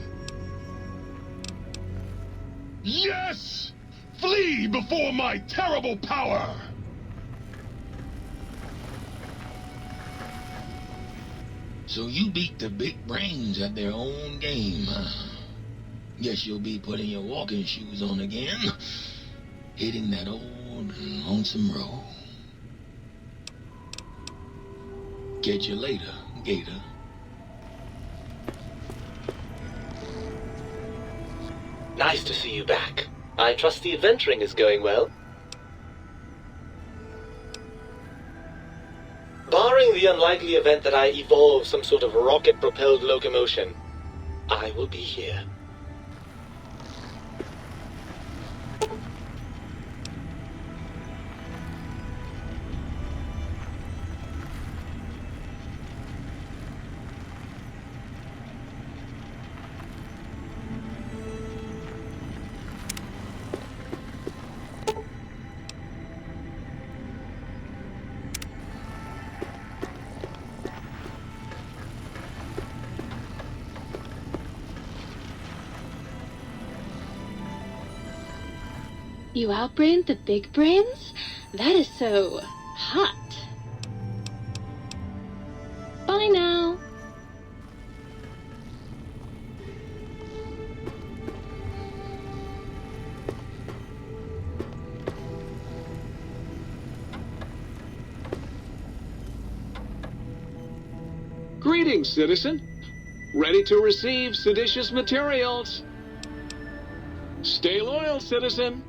Yes! Flee before my terrible power! So you beat the big brains at their own game, huh? Guess you'll be putting your walking shoes on again, hitting that old lonesome road. Catch you later, Gator. Nice to see you back. I trust the adventuring is going well. Barring the unlikely event that I evolve some sort of rocket-propelled locomotion, I will be here. You outbrained the big brains? That is so hot. Bye now. Greetings, citizen. Ready to receive seditious materials. Stay loyal, citizen.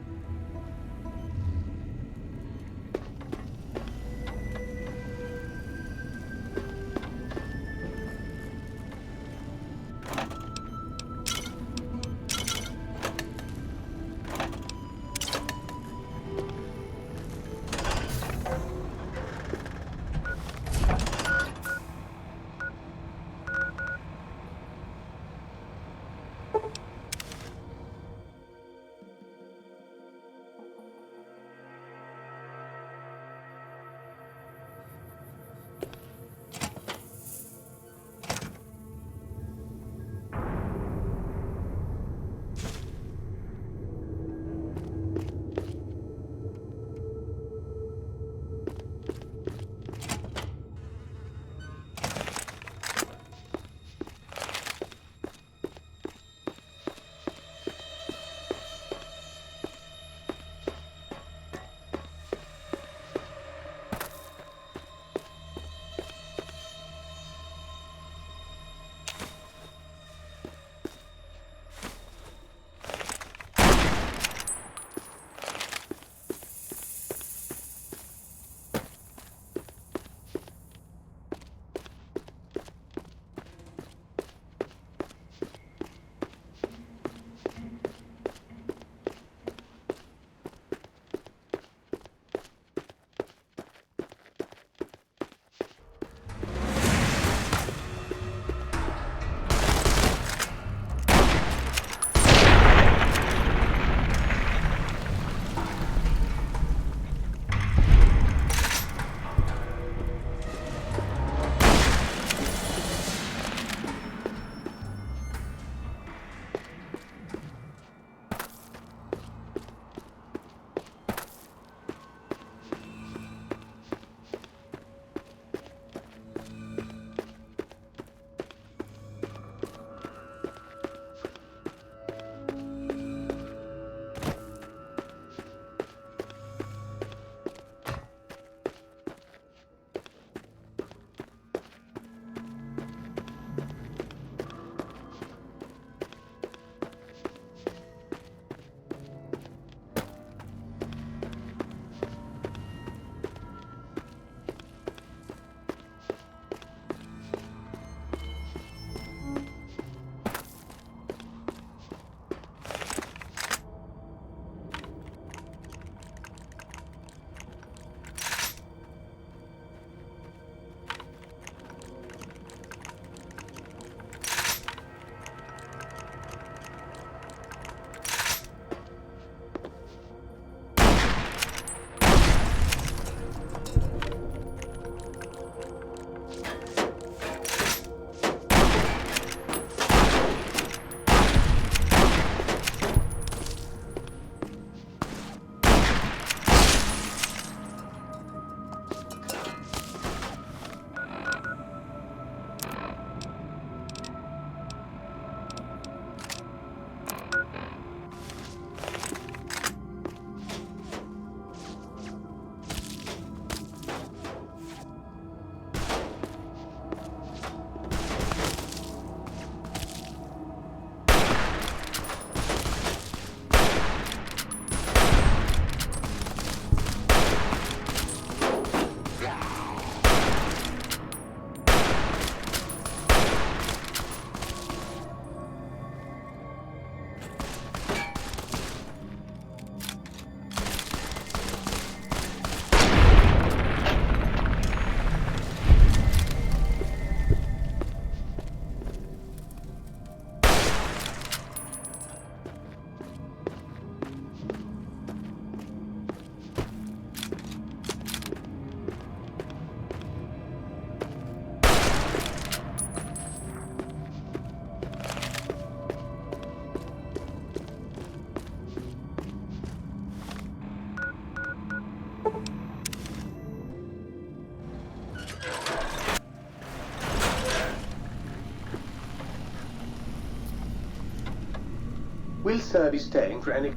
Will sir be staying for any...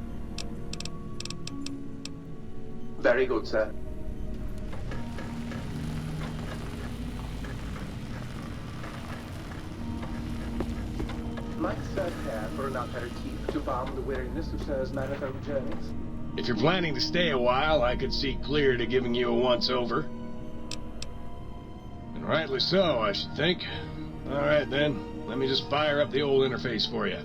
Very good, sir. Might sir care for an aperitif to balm the weariness of sir's marathon journeys? If you're planning to stay a while, I could see clear to giving you a once-over. And rightly so, I should think. All right, then. Let me just fire up the old interface for you.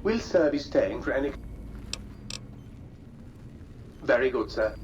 Will sir be staying for any... Very good, sir.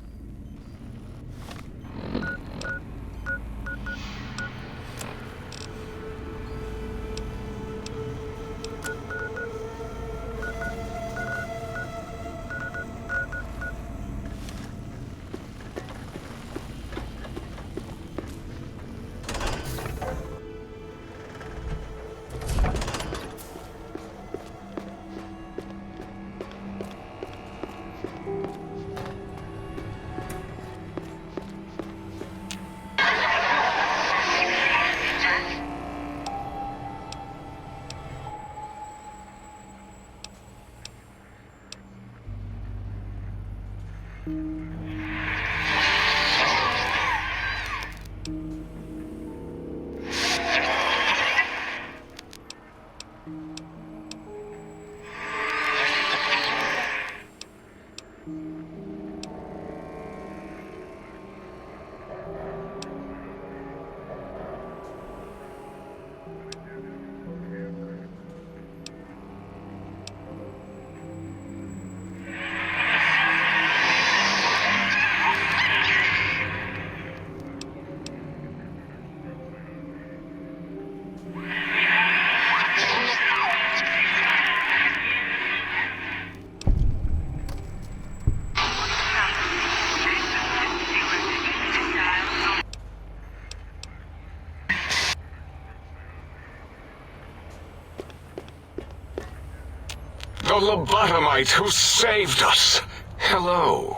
The lobotomite who saved us. Hello.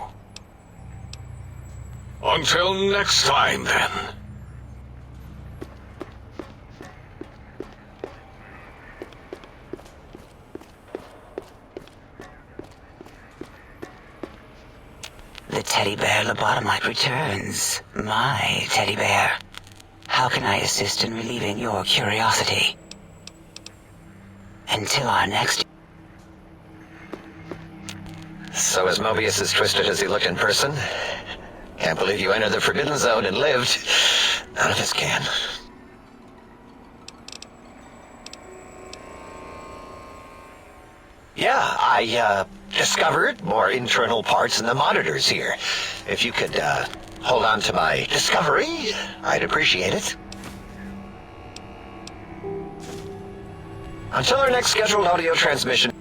Until next time, then. The teddy bear lobotomite returns. My teddy bear. How can I assist in relieving your curiosity? Until our next... So is Mobius as twisted as he looked in person? Can't believe you entered the Forbidden Zone and lived. None of us can. Yeah, I, discovered more internal parts in the monitors here. If you could, hold on to my discovery, I'd appreciate it. Until our next scheduled audio transmission.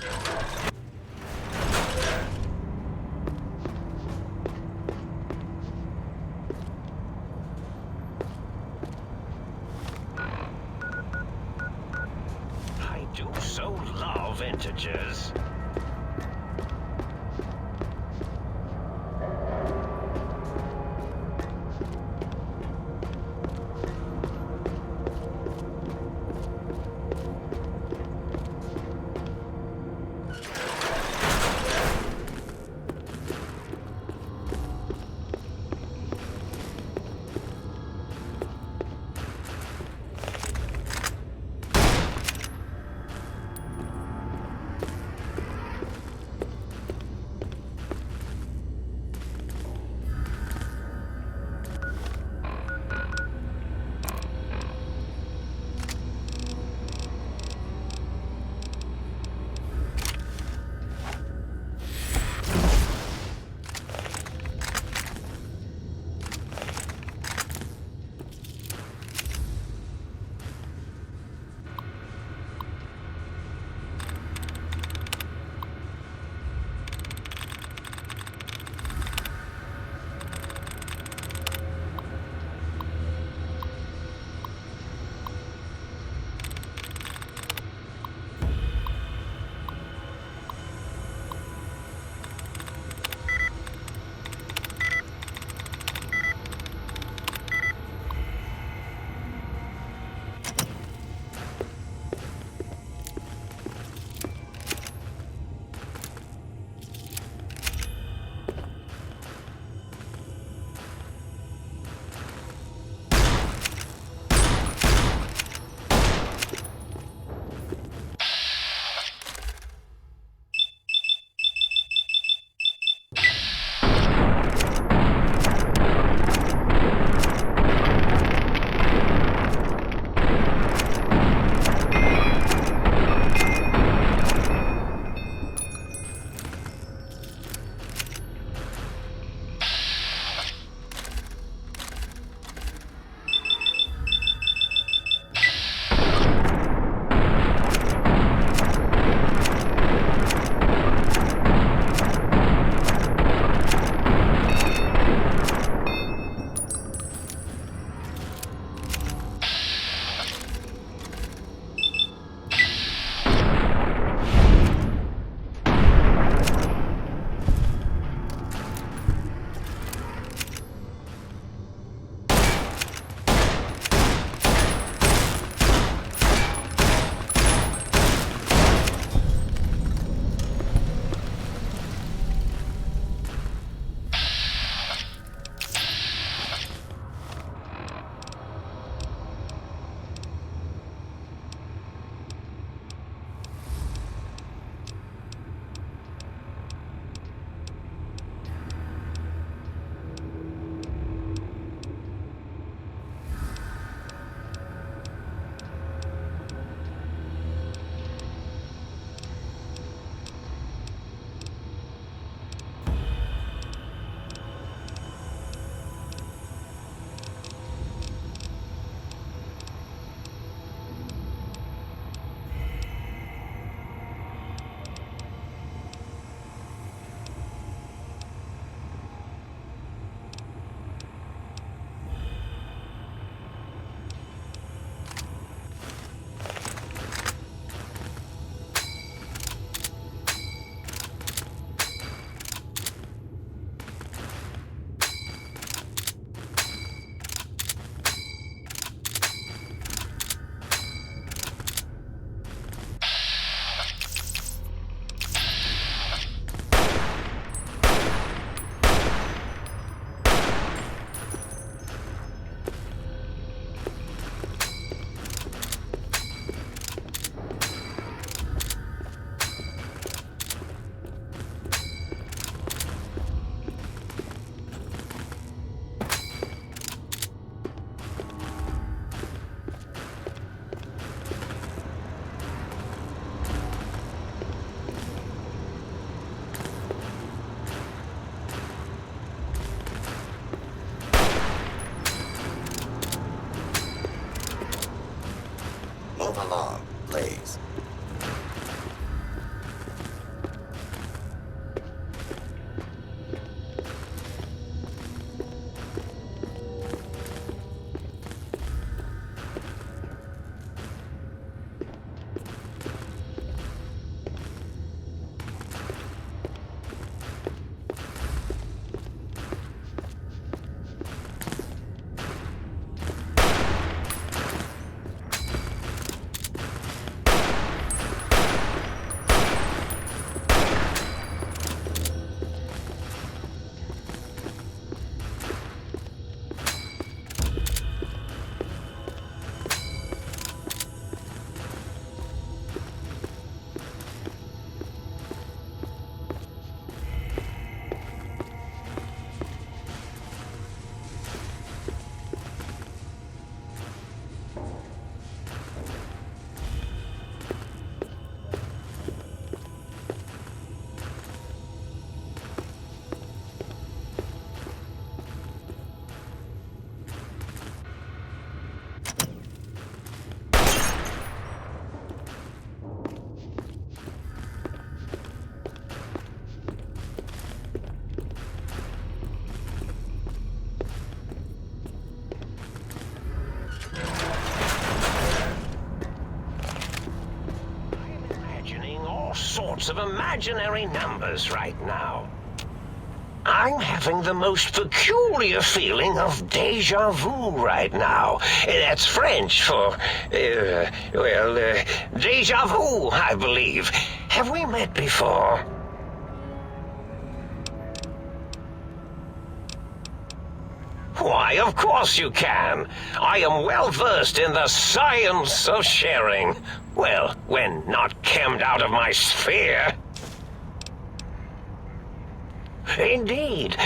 I do so love integers. all sorts of imaginary numbers right now. I'm having the most peculiar feeling of deja vu right now. That's French for, deja vu, I believe. Have we met before? Why, of course you can. I am well versed in the science of sharing. Well, when not chemmed out of my sphere. Indeed,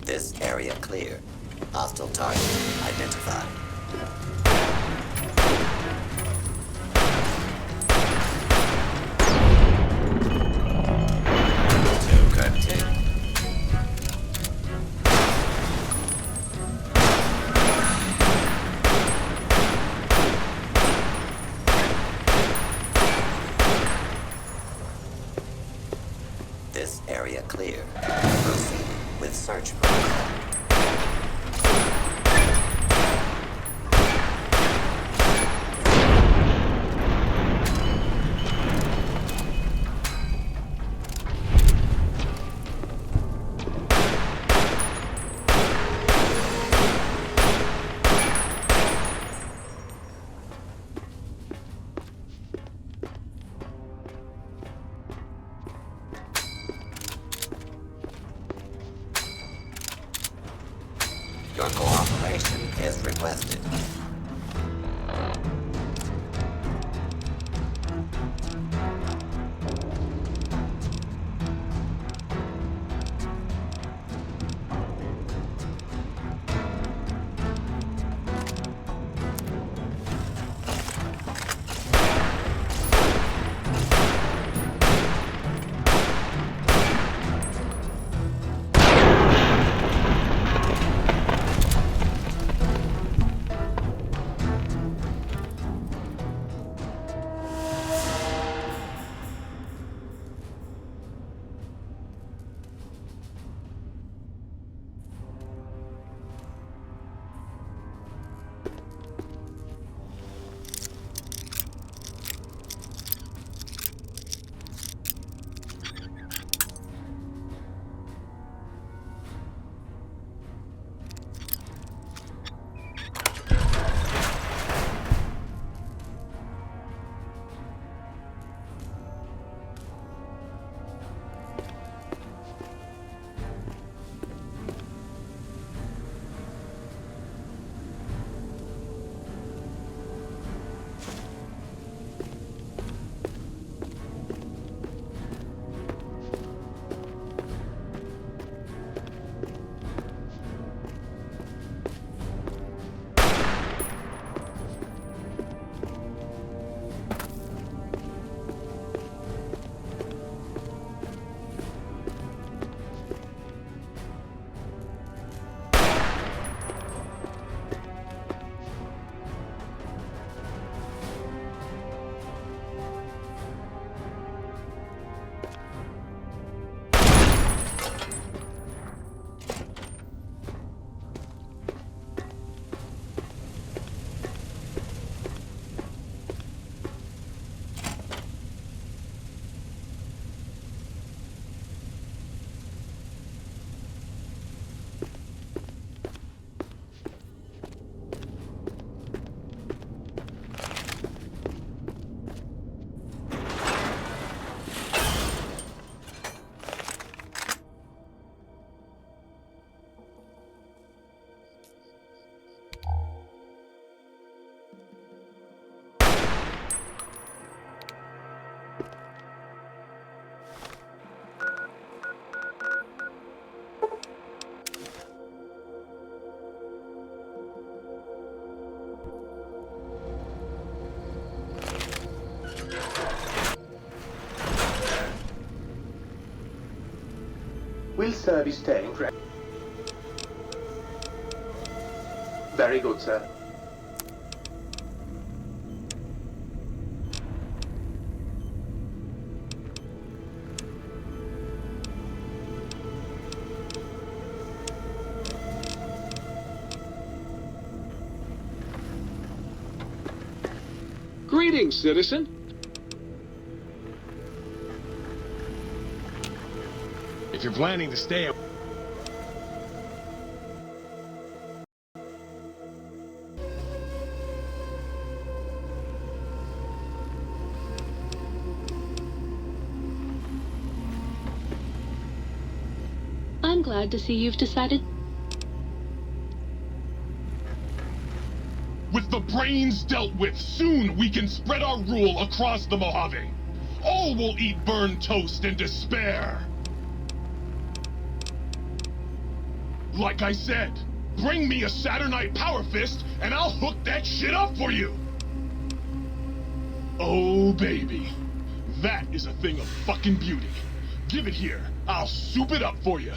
This area clear. Hostile target identified. To continue. This area clear. Proceed with search protocol. Will Sir be staying for... Very good, sir. Greetings, citizen. If you're planning to stay... I'm glad to see you've decided. With the brains dealt with, soon we can spread our rule across the Mojave. All will eat burned toast in despair. Like I said, bring me a Saturnite Power Fist, and I'll hook that shit up for you! Oh, baby. That is a thing of fucking beauty. Give it here. I'll soup it up for you.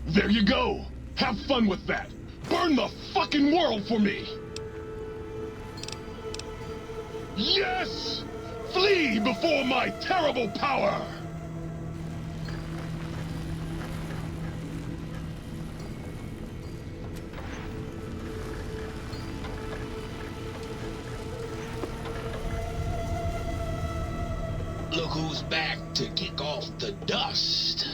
There you go. Have fun with that. Burn the fucking world for me! Yes! Flee before my terrible power! Look who's back to kick off the dust.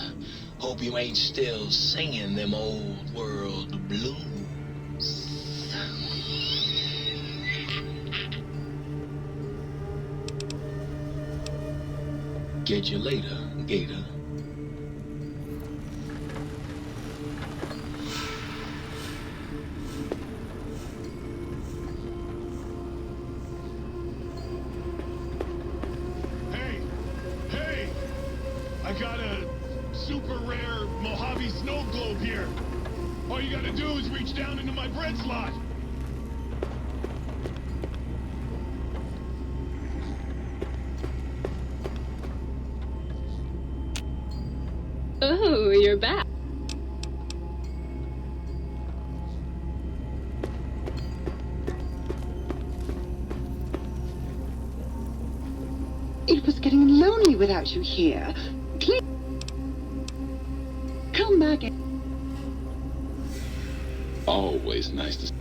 Hope you ain't still singing them old world blues. Get you later, Gator. Hey! I got a super rare Mojave snow globe here. All you gotta do is reach down into my bread slot. Oh, you're back. It was getting lonely without you here. Please come back and... Always nice to...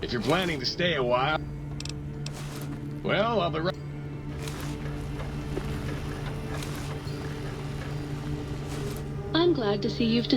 If you're planning to stay a while, well, I'll be right. I'm glad to see you've